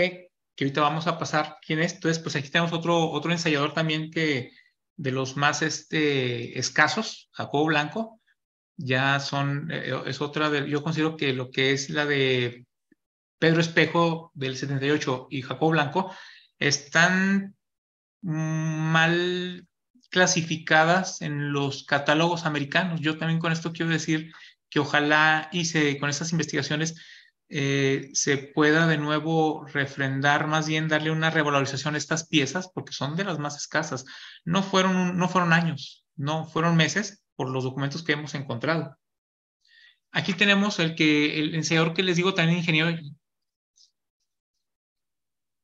Speaker 2: que ahorita vamos a pasar quién es. Entonces, pues aquí tenemos otro ensayador también que de los más escasos, Jacobo Blanco, ya es otra yo considero que lo que es la de Pedro Espejo del 78 y Jacobo Blanco están mal clasificadas en los catálogos americanos. Yo también con esto quiero decir que ojalá con estas investigaciones se pueda de nuevo refrendar, más bien darle una revalorización a estas piezas, porque son de las más escasas. No fueron años, no fueron meses por los documentos que hemos encontrado. Aquí tenemos el ensayador que les digo, también ingeniero,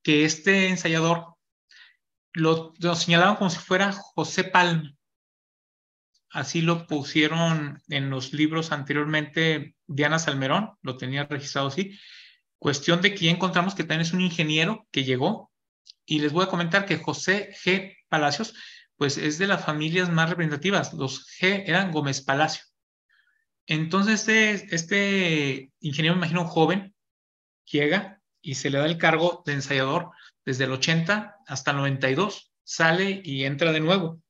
Speaker 2: que este ensayador lo señalaban como si fuera José Palma. Así lo pusieron en los libros anteriormente. Diana Salmerón lo tenía registrado así. Cuestión de que ya encontramos que también es un ingeniero que llegó. Y les voy a comentar que José G. Palacios, pues es de las familias más representativas. Los G eran Gómez Palacio. Entonces este ingeniero, me imagino, joven, llega y se le da el cargo de ensayador desde el 80 hasta el 92. Sale y entra de nuevo.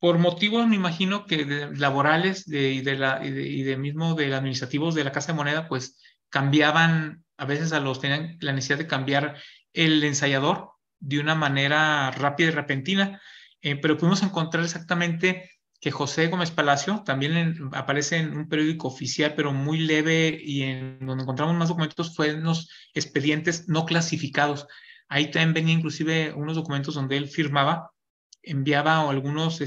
Speaker 2: Por motivos, me imagino que laborales y de mismo de administrativos de la Casa de Moneda, pues cambiaban, a veces tenían la necesidad de cambiar el ensayador de una manera rápida y repentina, pero pudimos encontrar exactamente que José Gómez Palacio también aparece en un periódico oficial, pero muy leve, y en donde encontramos más documentos fue en los expedientes no clasificados. Ahí también venía inclusive unos documentos donde él firmaba, enviaba algunos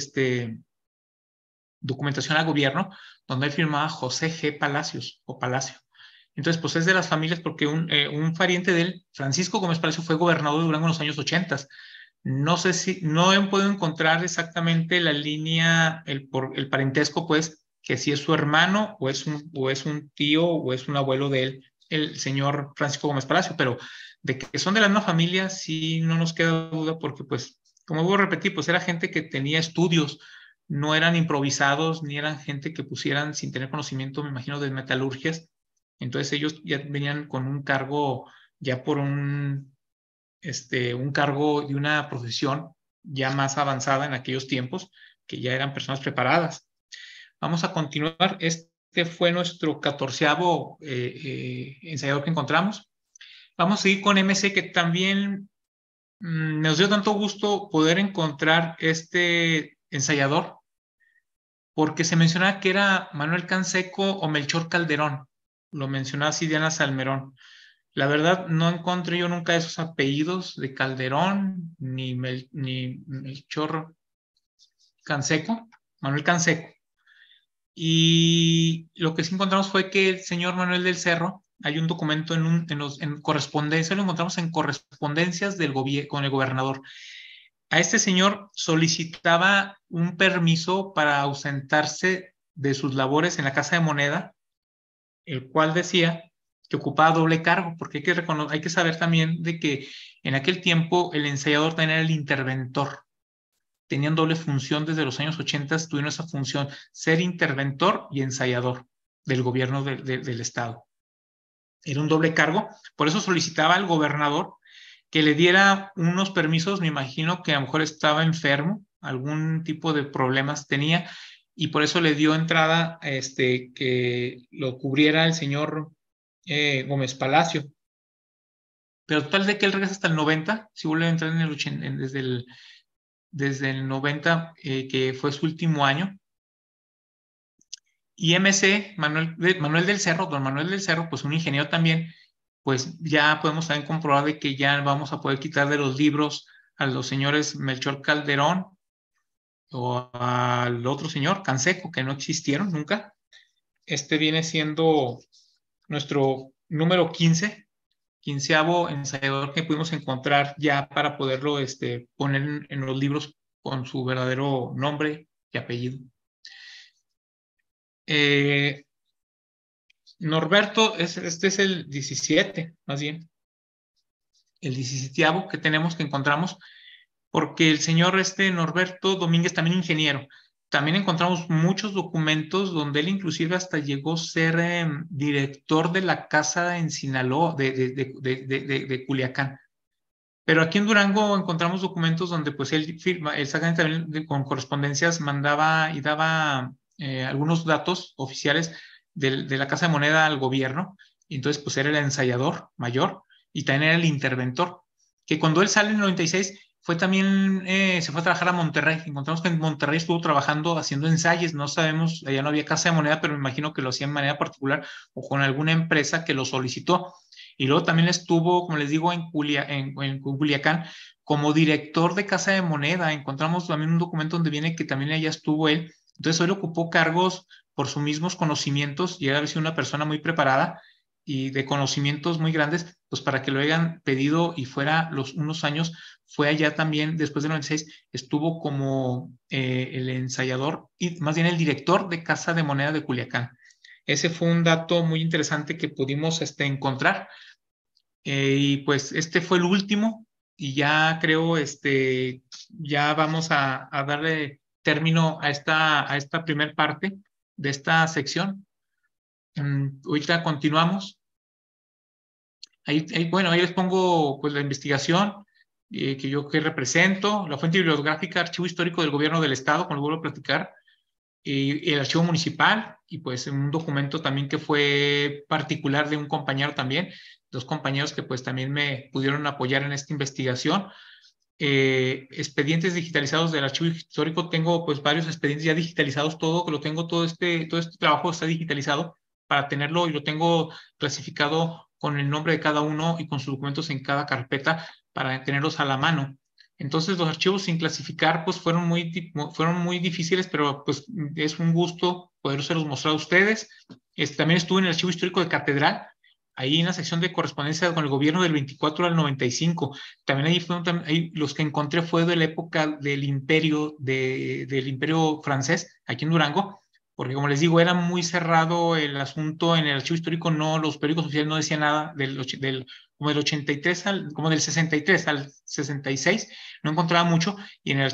Speaker 2: documentación al gobierno donde él firmaba José G. Palacios o Palacio. Entonces, pues es de las familias porque un pariente de él, Francisco Gómez Palacio, fue gobernador de Durango en los años 80. No sé si, no he podido encontrar exactamente la línea, el parentesco, pues, que si es su hermano o es un tío o es un abuelo de él, el señor Francisco Gómez Palacio, pero de que son de la misma familia, sí no nos queda duda porque, pues, como vuelvo a repetir, pues era gente que tenía estudios, no eran improvisados, ni eran gente que pusieran sin tener conocimiento, me imagino, de metalurgias. Entonces ellos ya venían con un cargo, ya por un cargo de una profesión ya más avanzada en aquellos tiempos, que ya eran personas preparadas. Vamos a continuar. Este fue nuestro 14º ensayador que encontramos. Vamos a seguir con MC, que también nos dio tanto gusto poder encontrar este ensayador, porque se mencionaba que era Manuel Canseco o Melchor Calderón. Lo mencionaba así Diana Salmerón. La verdad, no encontré yo nunca esos apellidos de Calderón ni Melchor Canseco, Manuel Canseco. Y lo que sí encontramos fue que el señor Manuel del Cerro, hay un documento en correspondencia, lo encontramos en correspondencias con el gobernador. A este señor solicitaba un permiso para ausentarse de sus labores en la Casa de Moneda, el cual decía que ocupaba doble cargo, porque hay que saber también de que en aquel tiempo el ensayador también era el interventor. Tenían doble función desde los años 80, tuvieron esa función, ser interventor y ensayador del gobierno del Estado. Era un doble cargo, por eso solicitaba al gobernador que le diera unos permisos, me imagino que a lo mejor estaba enfermo, algún tipo de problemas tenía, y por eso le dio entrada que lo cubriera el señor Gómez Palacio. Pero tal de que él regresa hasta el 90, si vuelve a entrar desde el 90, que fue su último año. Y MC, Manuel del Cerro, don Manuel del Cerro, pues un ingeniero también, pues ya podemos también comprobar de que ya vamos a poder quitar de los libros a los señores Melchor Calderón o al otro señor, Canseco, que no existieron nunca. Este viene siendo nuestro número 15º ensayador que pudimos encontrar ya para poderlo poner en los libros con su verdadero nombre y apellido. Norberto, este es el 17, más bien. El 17º que tenemos, que encontramos, porque el señor Norberto Domínguez, también ingeniero, también encontramos muchos documentos donde él inclusive hasta llegó a ser director de la casa en Sinaloa, de Culiacán. Pero aquí en Durango encontramos documentos donde pues él saca también con correspondencias, mandaba y daba algunos datos oficiales de la Casa de Moneda al gobierno, y entonces pues era el ensayador mayor y también era el interventor, que cuando él sale en el 96 fue también, se fue a trabajar a Monterrey. Encontramos que en Monterrey estuvo trabajando haciendo ensayos, no sabemos, allá no había Casa de Moneda, pero me imagino que lo hacía de manera particular o con alguna empresa que lo solicitó. Y luego también estuvo, como les digo, en Culiacán como director de Casa de Moneda. Encontramos también un documento donde viene que también allá estuvo él. Entonces, él ocupó cargos por sus mismos conocimientos y haber sido una persona muy preparada y de conocimientos muy grandes, pues para que lo hayan pedido y fuera unos años, fue allá también, después del 96, estuvo como el ensayador y más bien el director de Casa de Moneda de Culiacán. Ese fue un dato muy interesante que pudimos encontrar. Y pues este fue el último y ya creo, ya vamos a darle término a esta primer parte de esta sección. Ahorita continuamos. Bueno, ahí les pongo pues la investigación que represento, la fuente bibliográfica, Archivo Histórico del Gobierno del Estado, como lo vuelvo a platicar, y el archivo municipal, y pues un documento también que fue particular de un compañero también, dos compañeros que pues también me pudieron apoyar en esta investigación. Expedientes digitalizados del archivo histórico, tengo pues varios expedientes ya digitalizados, todo este trabajo está digitalizado para tenerlo y lo tengo clasificado con el nombre de cada uno y con sus documentos en cada carpeta para tenerlos a la mano. Entonces los archivos sin clasificar pues fueron muy difíciles, pero pues es un gusto podérselos mostrar a ustedes. También estuve en el archivo histórico de Catedral, ahí en la sección de correspondencia con el gobierno del 24 al 95. También ahí los que encontré fue de la época del imperio, del imperio francés, aquí en Durango, porque como les digo, era muy cerrado el asunto en el archivo histórico, no, los periódicos oficiales no decían nada como del 83 como del 63 al 66, no encontraba mucho, y en el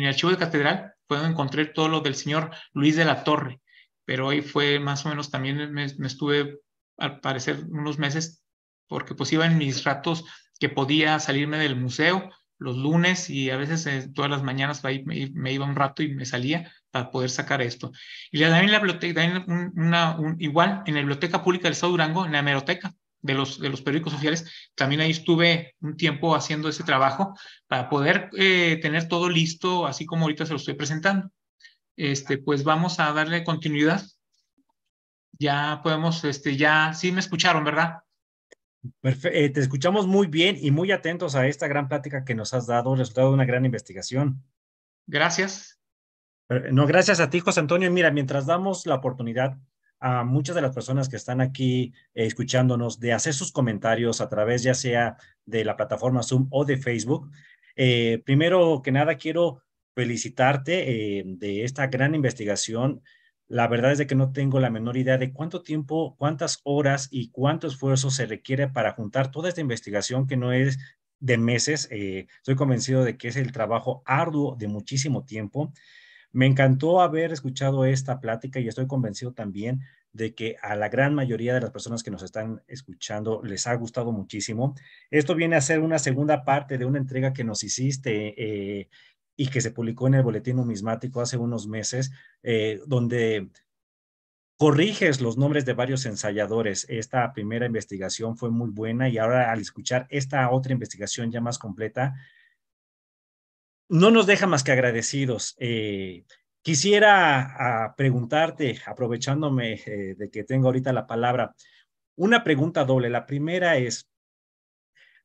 Speaker 2: archivo de catedral fue donde encontré todo lo del señor Luis de la Torre, pero ahí fue más o menos, también me estuve al parecer unos meses, porque pues iba en mis ratos que podía salirme del museo los lunes, y a veces todas las mañanas ahí me iba un rato y me salía para poder sacar esto. Y también en la biblioteca, también igual en la Biblioteca Pública del Estado de Durango, en la hemeroteca de los periódicos sociales, también ahí estuve un tiempo haciendo ese trabajo para poder tener todo listo, así como ahorita se lo estoy presentando. Pues vamos a darle continuidad. Ya podemos, ya sí me escucharon, ¿verdad?
Speaker 1: Te escuchamos muy bien y muy atentos a esta gran plática que nos has dado, resultado de una gran investigación.
Speaker 2: Gracias.
Speaker 1: No, gracias a ti, José Antonio. Y mira, mientras damos la oportunidad a muchas de las personas que están aquí escuchándonos de hacer sus comentarios a través ya sea de la plataforma Zoom o de Facebook, primero que nada quiero felicitarte de esta gran investigación. La verdad es de que no tengo la menor idea de cuánto tiempo, cuántas horas y cuánto esfuerzo se requiere para juntar toda esta investigación que no es de meses. Estoy convencido de que es el trabajo arduo de muchísimo tiempo. Me encantó haber escuchado esta plática y estoy convencido también de que a la gran mayoría de las personas que nos están escuchando les ha gustado muchísimo. Esto viene a ser una segunda parte de una entrega que nos hiciste y que se publicó en el Boletín Numismático hace unos meses, donde corriges los nombres de varios ensayadores. Esta primera investigación fue muy buena y ahora al escuchar esta otra investigación ya más completa, no nos deja más que agradecidos. Quisiera preguntarte, aprovechándome de que tengo ahorita la palabra, una pregunta doble. La primera es,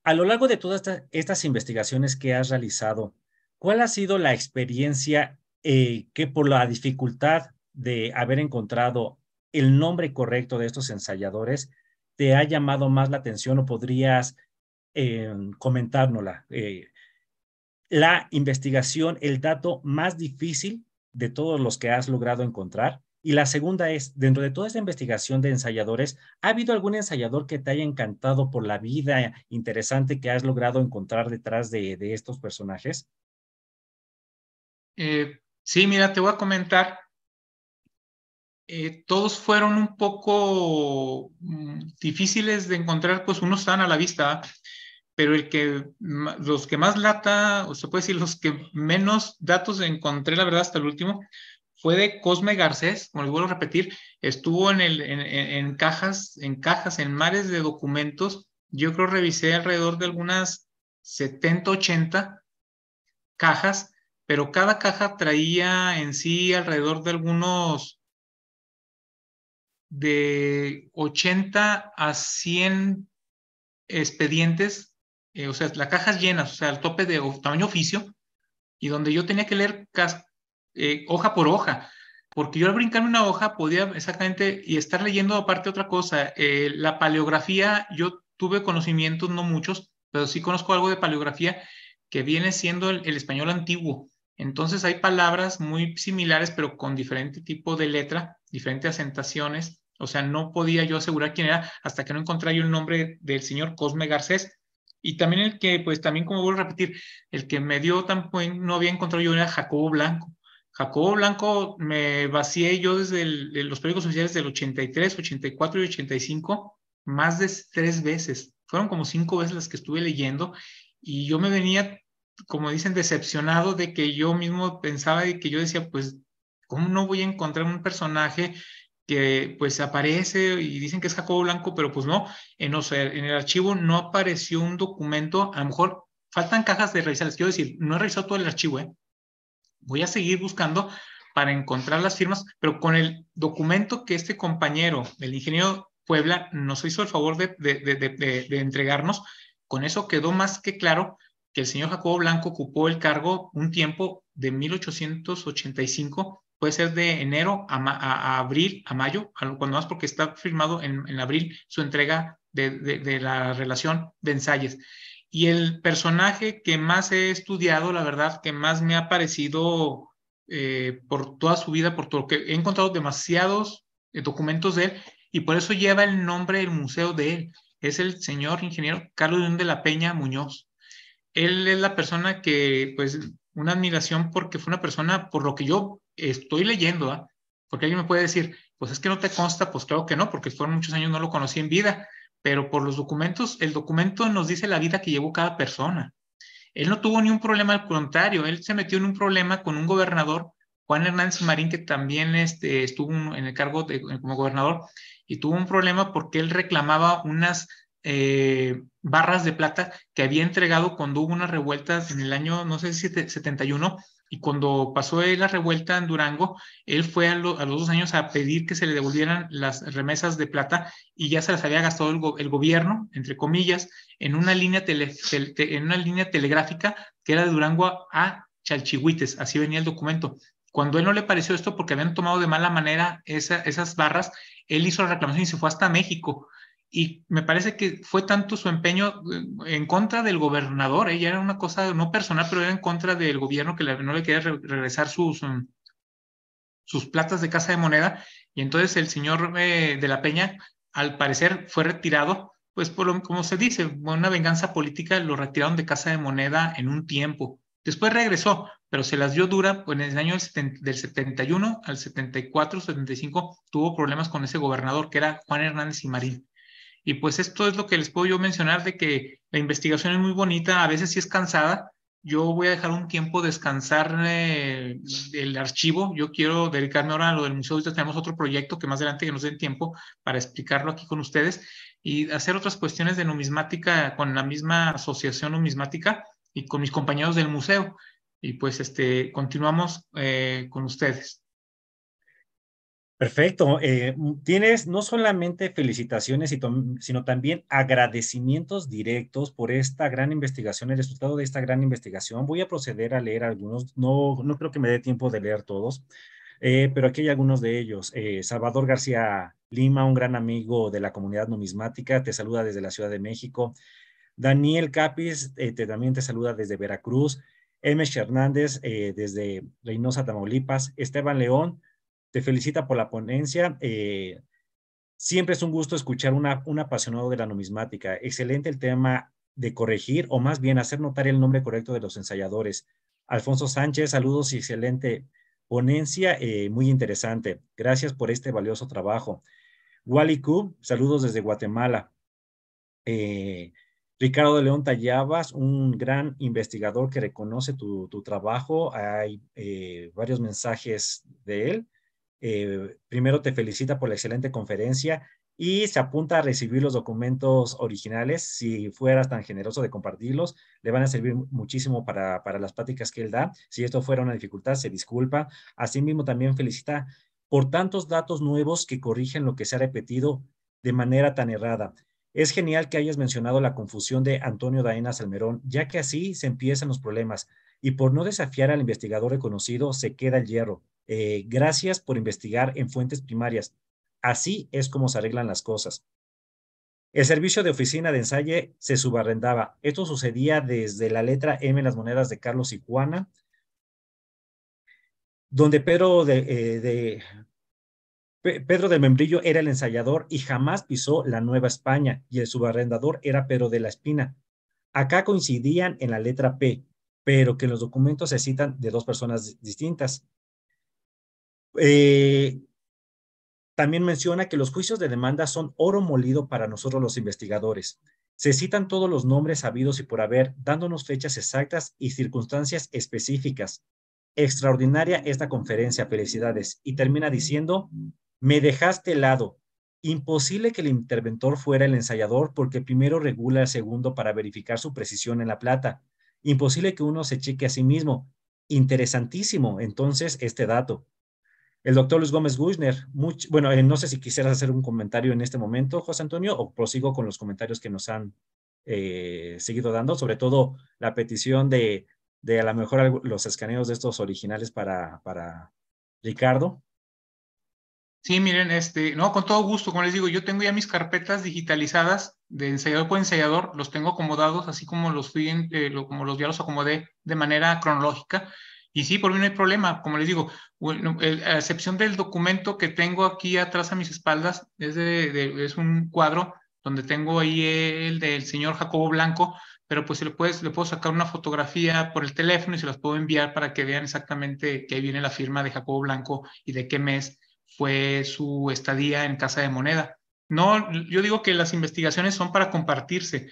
Speaker 1: a lo largo de todas estas investigaciones que has realizado, ¿cuál ha sido la experiencia que por la dificultad de haber encontrado el nombre correcto de estos ensayadores te ha llamado más la atención o podrías comentárnosla? La investigación, el dato más difícil de todos los que has logrado encontrar. Y la segunda es, dentro de toda esta investigación de ensayadores, ¿ha habido algún ensayador que te haya encantado por la vida interesante que has logrado encontrar detrás de estos personajes?
Speaker 2: Sí, mira, te voy a comentar. Todos fueron un poco difíciles de encontrar, pues unos están a la vista, pero los que más lata, o se puede decir, los que menos datos encontré, la verdad, hasta el último, fue de Cosme Garcés, como les vuelvo a repetir, estuvo en cajas, en mares de documentos. Yo creo revisé alrededor de algunas 70, 80 cajas, pero cada caja traía en sí alrededor de algunos de 80 a 100 expedientes, o sea, las cajas llenas, o sea, al tope de tamaño oficio, y donde yo tenía que leer hoja por hoja, porque yo al brincarme una hoja podía exactamente y estar leyendo aparte otra cosa. La paleografía, yo tuve conocimientos, no muchos, pero sí conozco algo de paleografía que viene siendo el español antiguo. Entonces hay palabras muy similares, pero con diferente tipo de letra, diferentes asentaciones. O sea, no podía yo asegurar quién era hasta que no encontré yo el nombre del señor Cosme Garcés. Y también el que, pues también como vuelvo a repetir, el que me dio tampoco, no había encontrado yo era Jacobo Blanco. Jacobo Blanco me vacié yo desde los periódicos oficiales del 83, 84 y 85 más de 3 veces. Fueron como 5 veces las que estuve leyendo y yo me venía, como dicen, decepcionado de que yo mismo pensaba y que yo decía, pues, ¿cómo no voy a encontrar un personaje que pues aparece y dicen que es Jacobo Blanco, pero pues no, en el archivo no apareció un documento, a lo mejor faltan cajas de revisar, quiero decir, no he revisado todo el archivo, voy a seguir buscando para encontrar las firmas, pero con el documento que este compañero, el ingeniero Puebla, nos hizo el favor de entregarnos, con eso quedó más que claro que el señor Jacobo Blanco ocupó el cargo un tiempo de 1885, puede ser de enero a abril, a mayo, cuando más porque está firmado en abril su entrega de la relación de Ensalles. Y el personaje que más he estudiado, la verdad, que más me ha parecido por toda su vida, por todo lo que he encontrado demasiados documentos de él, y por eso lleva el nombre del museo de él. Es el señor ingeniero Carlos León de la Peña Muñoz. Él es la persona que, pues, una admiración porque fue una persona, por lo que yo estoy leyendo, ¿eh? Porque alguien me puede decir, pues es que no te consta, pues claro que no, porque fueron muchos años, no lo conocí en vida, pero por los documentos, el documento nos dice la vida que llevó cada persona. Él no tuvo ni un problema, al contrario, él se metió en un problema con un gobernador, Juan Hernández Marín, que también estuvo en el cargo como gobernador, y tuvo un problema porque él reclamaba unas barras de plata que había entregado cuando hubo unas revueltas en el año, no sé si 71, y cuando pasó la revuelta en Durango, él fue a los 2 años a pedir que se le devolvieran las remesas de plata y ya se las había gastado el gobierno, entre comillas, en una línea, en una línea telegráfica que era de Durango a Chalchihuites, así venía el documento. Cuando a él no le pareció esto porque habían tomado de mala manera esas barras, él hizo la reclamación y se fue hasta México. Y me parece que fue tanto su empeño en contra del gobernador, ella era una cosa no personal, pero era en contra del gobierno que no le quería regresar sus platas de casa de moneda, y entonces el señor de la Peña, al parecer, fue retirado, pues como se dice, una venganza política, lo retiraron de casa de moneda en un tiempo. Después regresó, pero se las dio dura, pues en el año del 71 al 74, 75, tuvo problemas con ese gobernador, que era Juan Hernández y Marín. Y pues esto es lo que les puedo yo mencionar de que la investigación es muy bonita, a veces sí es cansada. Yo voy a dejar un tiempo descansar el archivo. Yo quiero dedicarme ahora a lo del museo. Ahorita tenemos otro proyecto que más adelante que nos den tiempo para explicarlo aquí con ustedes y hacer otras cuestiones de numismática con la misma asociación numismática y con mis compañeros del museo. Y pues continuamos con ustedes.
Speaker 1: Perfecto. Tienes no solamente felicitaciones, sino también agradecimientos directos por esta gran investigación, el resultado de esta gran investigación. Voy a proceder a leer algunos. No, no creo que me dé tiempo de leer todos, pero aquí hay algunos de ellos. Salvador García Lima, un gran amigo de la comunidad numismática, te saluda desde la Ciudad de México. Daniel Capis, también te saluda desde Veracruz. Emes Hernández, desde Reynosa, Tamaulipas. Esteban León, te felicita por la ponencia. Siempre es un gusto escuchar un apasionado de la numismática. Excelente el tema de corregir, o más bien hacer notar el nombre correcto de los ensayadores. Alfonso Sánchez, saludos y excelente ponencia, muy interesante. Gracias por este valioso trabajo. Wally Q, saludos desde Guatemala. Eh, Ricardo de León Tallabas, un gran investigador que reconoce tu trabajo. Hay varios mensajes de él. Primero te felicita por la excelente conferencia y se apunta a recibir los documentos originales. Si fueras tan generoso de compartirlos, le van a servir muchísimo para las pláticas que él da. Si esto fuera una dificultad, se disculpa. Asimismo, también felicita por tantos datos nuevos que corrigen lo que se ha repetido de manera tan errada. Es genial que hayas mencionado la confusión de Antonio Daena Salmerón, ya que así se empiezan los problemas. Y por no desafiar al investigador reconocido, se queda el hierro. Gracias por investigar en fuentes primarias. Así es como se arreglan las cosas. El servicio de oficina de ensayo se subarrendaba. Esto sucedía desde la letra M en las monedas de Carlos y Juana, donde Pedro de Membrillo era el ensayador y jamás pisó la Nueva España, y el subarrendador era Pedro de la Espina. Acá coincidían en la letra P, pero que en los documentos se citan de dos personas distintas. También menciona que los juicios de demanda son oro molido para nosotros los investigadores. Se citan todos los nombres habidos y por haber, dándonos fechas exactas y circunstancias específicas. Extraordinaria esta conferencia, felicidades. Y termina diciendo, me dejaste helado. Imposible que el interventor fuera el ensayador porque primero regula el segundo para verificar su precisión en la plata. Imposible que uno se cheque a sí mismo. Interesantísimo, entonces, este dato. El doctor Luis Gómez Gushner, bueno, no sé si quisieras hacer un comentario en este momento, José Antonio, o prosigo con los comentarios que nos han seguido dando, sobre todo la petición de a lo mejor los escaneos de estos originales para Ricardo.
Speaker 2: Sí, miren, no, con todo gusto, como les digo, yo tengo ya mis carpetas digitalizadas de ensayador por ensayador, los tengo acomodados, así como ya los acomodé de manera cronológica. Y sí, por mí no hay problema. Como les digo, bueno, a excepción del documento que tengo aquí atrás a mis espaldas, es un cuadro donde tengo ahí el del señor Jacobo Blanco, pero pues le puedo sacar una fotografía por el teléfono y se las puedo enviar para que vean exactamente que ahí viene la firma de Jacobo Blanco y de qué mes fue su estadía en Casa de Moneda. No, yo digo que las investigaciones son para compartirse.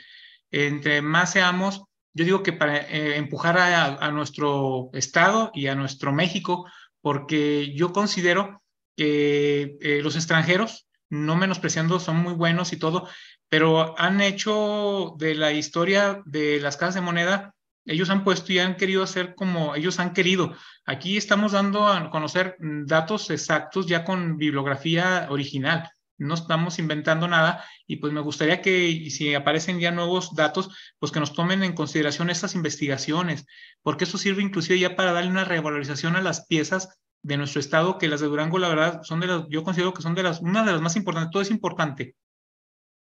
Speaker 2: Entre más seamos, yo digo que para empujar a nuestro Estado y a nuestro México, porque yo considero que los extranjeros, no menospreciando, son muy buenos y todo, pero han hecho de la historia de las casas de moneda, ellos han puesto y han querido hacer como ellos han querido. Aquí estamos dando a conocer datos exactos ya con bibliografía original. No estamos inventando nada y pues me gustaría que si aparecen ya nuevos datos, pues que nos tomen en consideración estas investigaciones, porque eso sirve inclusive ya para darle una revalorización a las piezas de nuestro estado, que las de Durango, la verdad, yo considero que son una de las más importantes, todo es importante,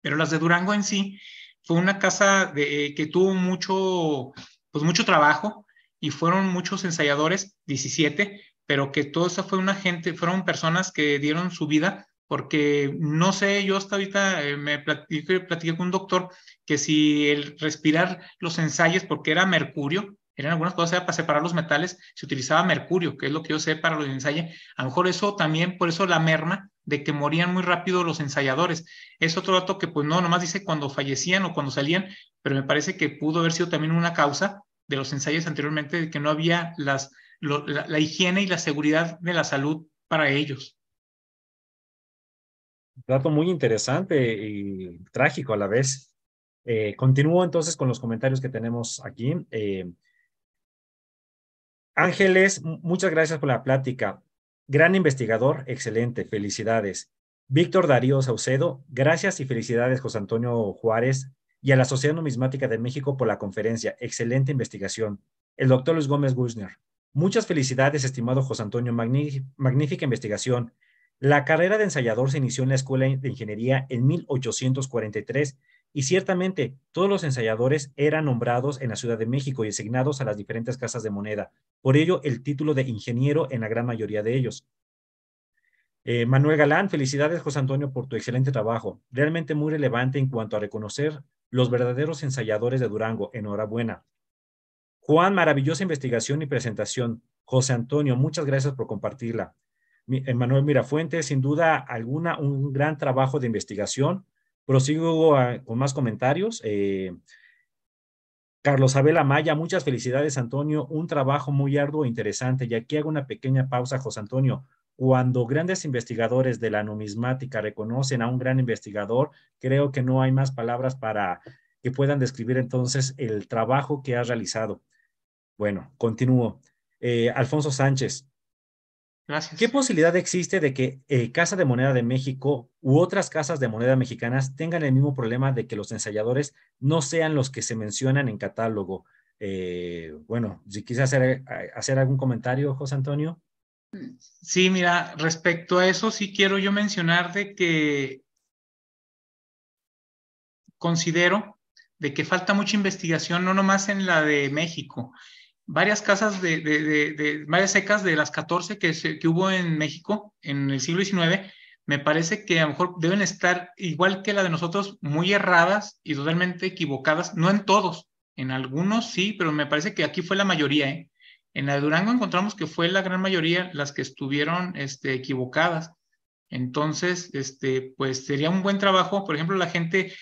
Speaker 2: pero las de Durango en sí fue una casa que tuvo mucho trabajo y fueron muchos ensayadores, 17, pero que toda esa fueron personas que dieron su vida, porque no sé, yo hasta ahorita platiqué con un doctor que si el respirar los ensayos, porque era mercurio, eran algunas cosas, era para separar los metales, se utilizaba mercurio, que es lo que yo sé para los ensayos, a lo mejor eso también, por eso la merma de que morían muy rápido los ensayadores. Es otro dato que pues no, nomás dice cuando fallecían o cuando salían, pero me parece que pudo haber sido también una causa de los ensayos anteriormente, de que no había la higiene y la seguridad de la salud para ellos.
Speaker 1: Dato muy interesante y trágico a la vez. Continúo entonces con los comentarios que tenemos aquí. Ángeles, muchas gracias por la plática. Gran investigador, excelente, felicidades. Víctor Darío Saucedo, gracias y felicidades, José Antonio Juárez, y a la Sociedad Numismática de México por la conferencia. Excelente investigación. El doctor Luis Gómez Buchner, muchas felicidades, estimado José Antonio, magnífica investigación. La carrera de ensayador se inició en la Escuela de Ingeniería en 1843 y ciertamente todos los ensayadores eran nombrados en la Ciudad de México y asignados a las diferentes casas de moneda. Por ello, el título de ingeniero en la gran mayoría de ellos. Manuel Galán, felicidades, José Antonio, por tu excelente trabajo. Realmente muy relevante en cuanto a reconocer los verdaderos ensayadores de Durango. Enhorabuena. Juan, maravillosa investigación y presentación. José Antonio, muchas gracias por compartirla. Manuel Mirafuentes, sin duda alguna, un gran trabajo de investigación. Prosigo con más comentarios. Carlos Abel Amaya, muchas felicidades, Antonio. Un trabajo muy arduo e interesante. Y aquí hago una pequeña pausa, José Antonio. Cuando grandes investigadores de la numismática reconocen a un gran investigador, creo que no hay más palabras para que puedan describir entonces el trabajo que ha realizado. Bueno, continúo. Alfonso Sánchez, ¿qué
Speaker 2: Gracias.
Speaker 1: posibilidad existe de que Casa de Moneda de México u otras casas de moneda mexicanas tengan el mismo problema de que los ensayadores no sean los que se mencionan en catálogo? Bueno, si quise hacer algún comentario, José Antonio.
Speaker 2: Sí, mira, respecto a eso, sí quiero yo mencionar de que considero de que falta mucha investigación, no nomás en la de México. Varias casas varias secas de las 14 que hubo en México en el siglo XIX, me parece que a lo mejor deben estar igual que la de nosotros, muy erradas y totalmente equivocadas, no en todos, en algunos sí, pero me parece que aquí fue la mayoría, ¿eh? En la de Durango encontramos que fue la gran mayoría las que estuvieron equivocadas. Entonces, pues sería un buen trabajo. Por ejemplo, la gente,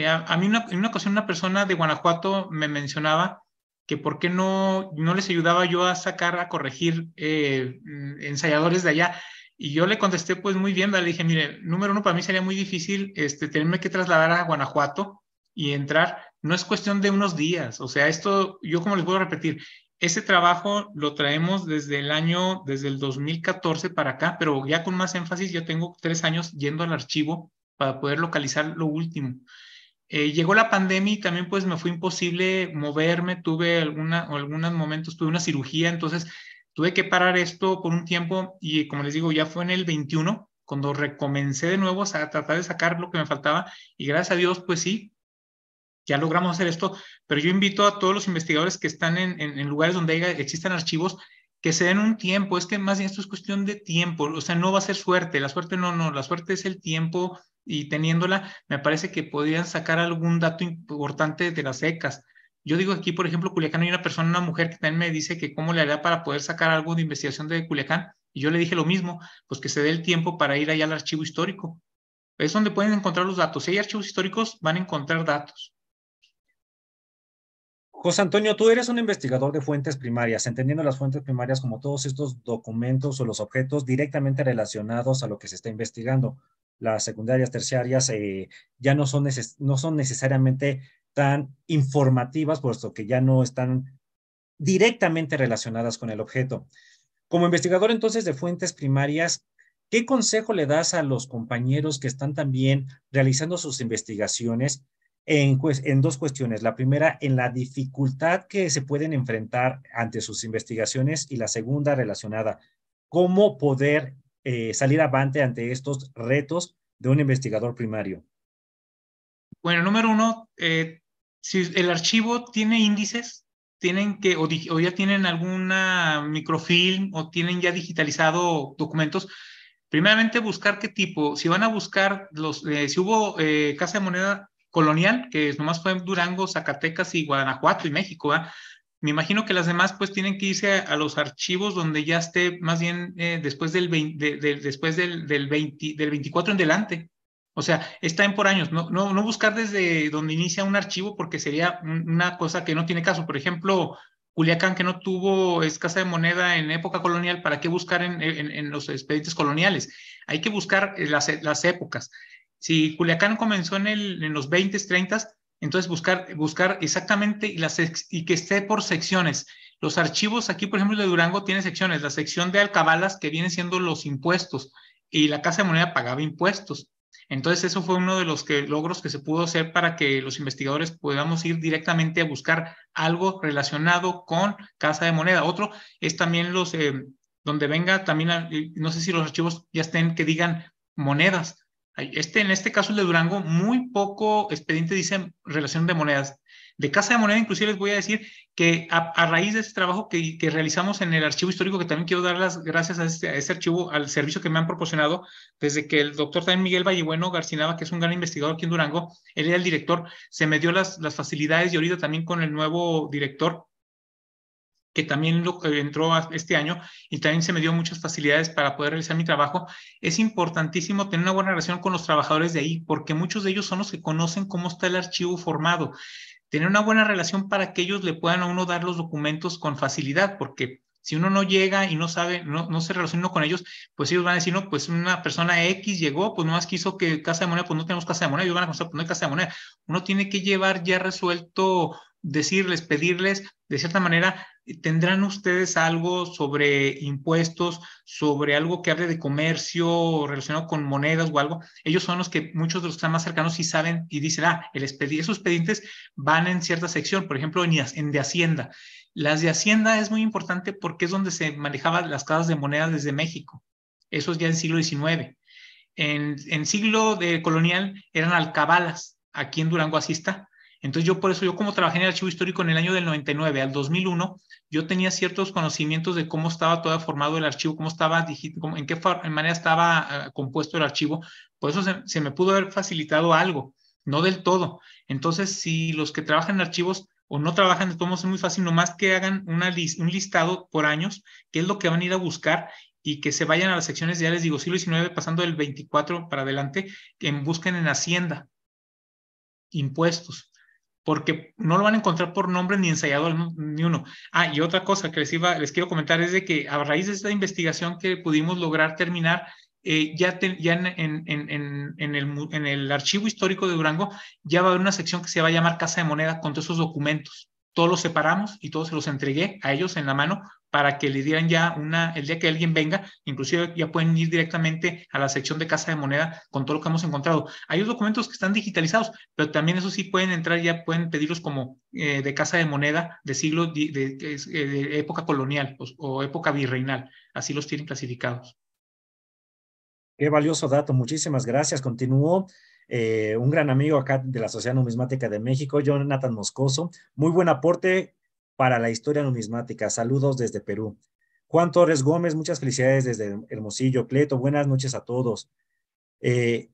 Speaker 2: a mí en una ocasión una persona de Guanajuato me mencionaba que por qué no les ayudaba yo a sacar, a corregir ensayadores de allá. Y yo le contesté, pues muy bien, le dije, mire, número uno, para mí sería muy difícil tenerme que trasladar a Guanajuato y entrar. No es cuestión de unos días. O sea, esto, yo como les puedo repetir, ese trabajo lo traemos desde el 2014 para acá, pero ya con más énfasis, ya tengo 3 años yendo al archivo para poder localizar lo último. Llegó la pandemia y también pues me fue imposible moverme, algunos momentos tuve una cirugía, entonces tuve que parar esto por un tiempo y como les digo, ya fue en el 21 cuando recomencé de nuevo a tratar de sacar lo que me faltaba, y gracias a Dios, pues sí, ya logramos hacer esto, pero yo invito a todos los investigadores que están en lugares donde existan archivos, que se den un tiempo. Es que más bien esto es cuestión de tiempo, o sea, no va a ser suerte, la suerte no, la suerte es el tiempo, y teniéndola, me parece que podrían sacar algún dato importante de las secas. Yo digo aquí, por ejemplo, Culiacán, hay una persona, una mujer que también me dice que cómo le haría para poder sacar algo de investigación de Culiacán, y yo le dije lo mismo, pues que se dé el tiempo para ir allá al archivo histórico. Es donde pueden encontrar los datos. Si hay archivos históricos, van a encontrar datos.
Speaker 1: José Antonio, tú eres un investigador de fuentes primarias, entendiendo las fuentes primarias como todos estos documentos o los objetos directamente relacionados a lo que se está investigando. Las secundarias, terciarias, ya no son necesariamente tan informativas, puesto que ya no están directamente relacionadas con el objeto. Como investigador entonces de fuentes primarias, ¿qué consejo le das a los compañeros que están también realizando sus investigaciones en dos cuestiones? La primera, en la dificultad que se pueden enfrentar ante sus investigaciones, y la segunda relacionada, ¿cómo poder salir avante ante estos retos de un investigador primario?
Speaker 2: Bueno, número uno, si el archivo tiene índices, tienen que, o ya tienen alguna microfilm, o tienen ya digitalizado documentos, primeramente buscar qué tipo. Si van a buscar si hubo Casa de Moneda colonial, que nomás fue en Durango, Zacatecas y Guanajuato y México, ¿eh? Me imagino que las demás pues tienen que irse a los archivos donde ya esté más bien después después del 24 en delante. O sea, está en por años, no buscar desde donde inicia un archivo, porque sería una cosa que no tiene caso. Por ejemplo, Culiacán, que no tuvo escasa de moneda en época colonial, ¿para qué buscar en los expedientes coloniales? Hay que buscar las épocas. Si Culiacán comenzó en los 20, 30, entonces buscar exactamente y que esté por secciones. Los archivos aquí, por ejemplo, de Durango tiene secciones. La sección de alcabalas, que vienen siendo los impuestos, y la Casa de Moneda pagaba impuestos. Entonces, eso fue uno de los logros que se pudo hacer para que los investigadores podamos ir directamente a buscar algo relacionado con Casa de Moneda. Otro es también donde venga también, no sé si los archivos ya estén que digan monedas. En este caso, el de Durango, muy poco expediente dice relación de monedas. De Casa de Moneda, inclusive les voy a decir que a raíz de este trabajo que realizamos en el archivo histórico, que también quiero dar las gracias a este archivo, al servicio que me han proporcionado, desde que el doctor también Miguel Vallebueno Garcinaba, que es un gran investigador aquí en Durango, él era el director, se me dio las facilidades, y ahorita también con el nuevo director, que también entró este año, y también se me dio muchas facilidades para poder realizar mi trabajo. Es importantísimo tener una buena relación con los trabajadores de ahí, porque muchos de ellos son los que conocen cómo está el archivo formado. Tener una buena relación para que ellos le puedan a uno dar los documentos con facilidad, porque si uno no llega y no sabe, no se relaciona con ellos, pues ellos van a decir, no, pues una persona X llegó, pues nomás quiso que Casa de Moneda, pues no tenemos Casa de Moneda, ellos van a contestar, pues no hay Casa de Moneda. Uno tiene que llevar ya resuelto, decirles, pedirles, de cierta manera, ¿tendrán ustedes algo sobre impuestos, sobre algo que hable de comercio relacionado con monedas o algo? Ellos son los que, muchos de los que están más cercanos, sí saben y dicen, esos expedientes van en cierta sección, por ejemplo, en de Hacienda. Las de Hacienda es muy importante porque es donde se manejaban las casas de moneda desde México. Eso es ya en siglo XIX. En siglo de colonial eran alcabalas. Aquí en Durango así está. Entonces por eso yo, como trabajé en el archivo histórico en el año del 99 al 2001, yo tenía ciertos conocimientos de cómo estaba todo formado el archivo, cómo estaba, en qué manera estaba compuesto el archivo. Por eso se me pudo haber facilitado algo, no del todo. Entonces, si los que trabajan en archivos o no trabajan de todos modos, es muy fácil, nomás que hagan un listado por años, qué es lo que van a ir a buscar, y que se vayan a las secciones, ya les digo, siglo XIX, pasando del 24 para adelante, que busquen en Hacienda, impuestos, porque no lo van a encontrar por nombre ni ensayador, ni uno. Y otra cosa que les quiero comentar es de que a raíz de esta investigación que pudimos lograr terminar, ya en el archivo histórico de Durango ya va a haber una sección que se va a llamar Casa de Moneda, con todos esos documentos. Todos los separamos y todos se los entregué a ellos en la mano, para que le dieran ya el día que alguien venga, inclusive ya pueden ir directamente a la sección de Casa de Moneda con todo lo que hemos encontrado. Hay documentos que están digitalizados, pero también eso sí pueden entrar, ya pueden pedirlos como de Casa de Moneda de siglo de época colonial, o época virreinal. Así los tienen clasificados.
Speaker 1: Qué valioso dato, muchísimas gracias. Continúo. Un gran amigo acá de la Sociedad Numismática de México, Jonathan Moscoso. Muy buen aporte para la historia numismática. Saludos desde Perú. Juan Torres Gómez, muchas felicidades desde Hermosillo. Cleto, buenas noches a todos. Eh,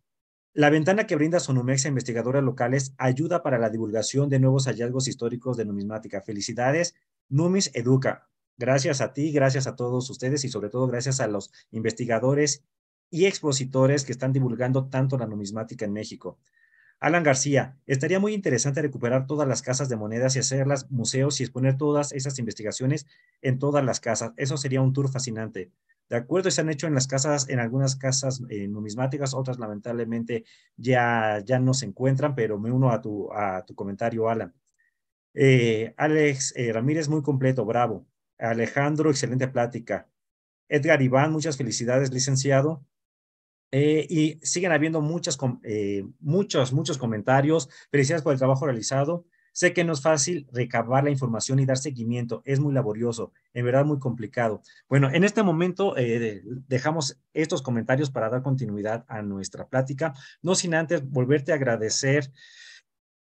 Speaker 1: la ventana que brinda Sonumex a investigadoras locales ayuda para la divulgación de nuevos hallazgos históricos de numismática. Felicidades, Numis Educa. Gracias a ti, gracias a todos ustedes y sobre todo gracias a los investigadores y expositores que están divulgando tanto la numismática en México. Alan García, estaría muy interesante recuperar todas las casas de monedas y hacerlas museos y exponer todas esas investigaciones en todas las casas. Eso sería un tour fascinante. De acuerdo, se han hecho en las casas, en algunas casas numismáticas, otras lamentablemente ya no se encuentran, pero me uno a tu comentario, Alan. Alex Ramírez, muy completo, bravo. Alejandro, excelente plática. Edgar Iván, muchas felicidades, licenciado. Y siguen habiendo muchos comentarios. Felicidades por el trabajo realizado. Sé que no es fácil recabar la información y dar seguimiento. Es muy laborioso, en verdad muy complicado. Bueno, en este momento dejamos estos comentarios para dar continuidad a nuestra plática. No sin antes volverte a agradecer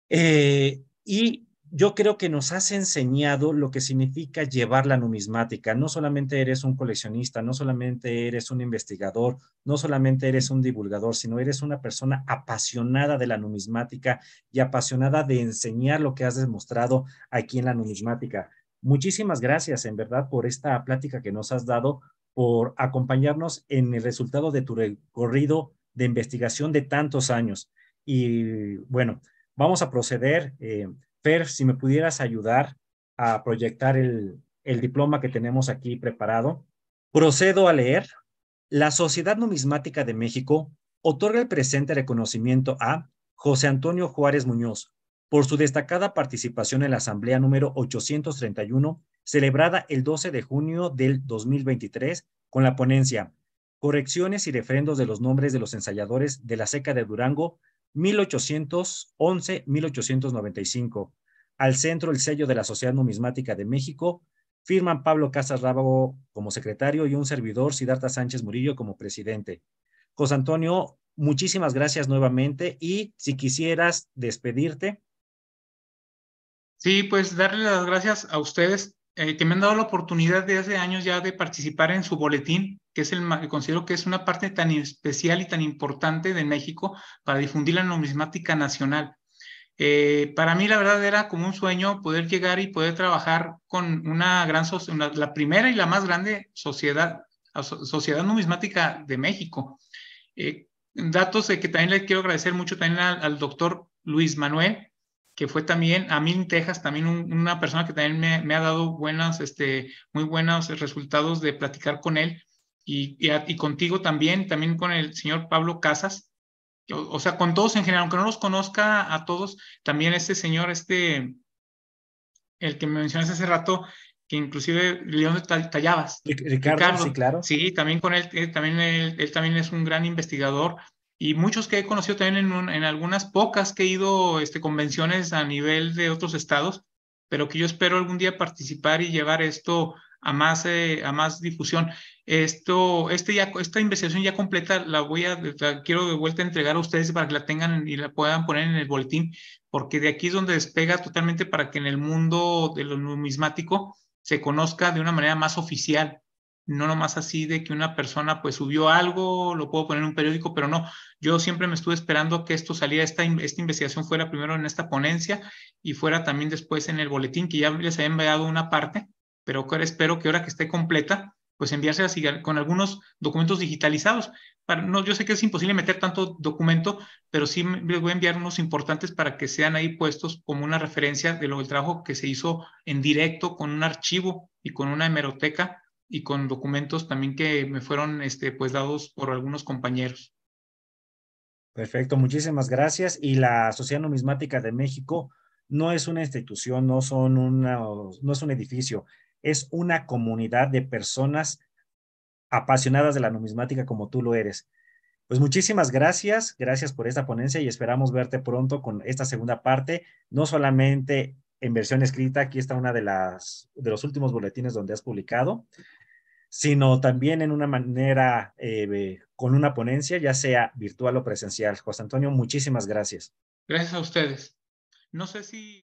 Speaker 1: y yo creo que nos has enseñado lo que significa llevar la numismática. No solamente eres un coleccionista, no solamente eres un investigador, no solamente eres un divulgador, sino eres una persona apasionada de la numismática y apasionada de enseñar lo que has demostrado aquí en la numismática. Muchísimas gracias, en verdad, por esta plática que nos has dado, por acompañarnos en el resultado de tu recorrido de investigación de tantos años. Y bueno, vamos a proceder. Fer, si me pudieras ayudar a proyectar el diploma que tenemos aquí preparado. Procedo a leer. La Sociedad Numismática de México otorga el presente reconocimiento a José Antonio Juárez Muñoz por su destacada participación en la Asamblea número 831, celebrada el 12 de junio del 2023, con la ponencia Correcciones y referendos de los nombres de los ensayadores de la Ceca de Durango 1811-1895. Al centro, el sello de la Sociedad Numismática de México. Firman Pablo Casas Rábago como secretario y un servidor, Siddhartha Sánchez Murillo, como presidente. José Antonio, muchísimas gracias nuevamente y si quisieras despedirte.
Speaker 2: Sí, pues darle las gracias a ustedes que me han dado la oportunidad de hace años ya de participar en su boletín, que es considero que es una parte tan especial y tan importante de México para difundir la numismática nacional. Para mí la verdad era como un sueño poder llegar y poder trabajar con una gran sociedad, la primera y la más grande sociedad numismática de México. Datos de que también le quiero agradecer mucho también al doctor Luis Manuel, que fue también a Milling, Texas, también una persona que también me ha dado muy buenos resultados de platicar con él y contigo también con el señor Pablo Casas, o sea, con todos en general, aunque no los conozca a todos, también este señor, el que me mencionaste hace rato, que inclusive León Tallabas,
Speaker 1: Ricardo, sí,
Speaker 2: Ricardo,
Speaker 1: claro.
Speaker 2: sí, también con él, él también es un gran investigador y muchos que he conocido también en algunas pocas que he ido convenciones a nivel de otros estados, pero que yo espero algún día participar y llevar esto a más difusión. Esta investigación ya completa la quiero de vuelta a entregar a ustedes para que la tengan y la puedan poner en el boletín porque de aquí es donde despega totalmente para que en el mundo de lo numismático se conozca de una manera más oficial, no nomás así de que una persona pues subió algo, lo puedo poner en un periódico, pero no, yo siempre me estuve esperando que esto saliera, esta investigación fuera primero en esta ponencia y fuera también después en el boletín, que ya les había enviado una parte, pero ahora espero que ahora que esté completa, pues enviárselas con algunos documentos digitalizados. No, yo sé que es imposible meter tanto documento, pero sí les voy a enviar unos importantes para que sean ahí puestos como una referencia de lo del trabajo que se hizo en directo con un archivo y con una hemeroteca y con documentos también que me fueron pues dados por algunos compañeros.
Speaker 1: Perfecto, muchísimas gracias. Y la Sociedad Numismática de México no es una institución, no es un edificio, es una comunidad de personas apasionadas de la numismática como tú lo eres. Pues muchísimas gracias, gracias por esta ponencia y esperamos verte pronto con esta segunda parte, no solamente en versión escrita, aquí está una de los últimos boletines donde has publicado. sino también en una manera, con una ponencia, ya sea virtual o presencial. José Antonio, muchísimas gracias.
Speaker 2: Gracias a ustedes. No sé si...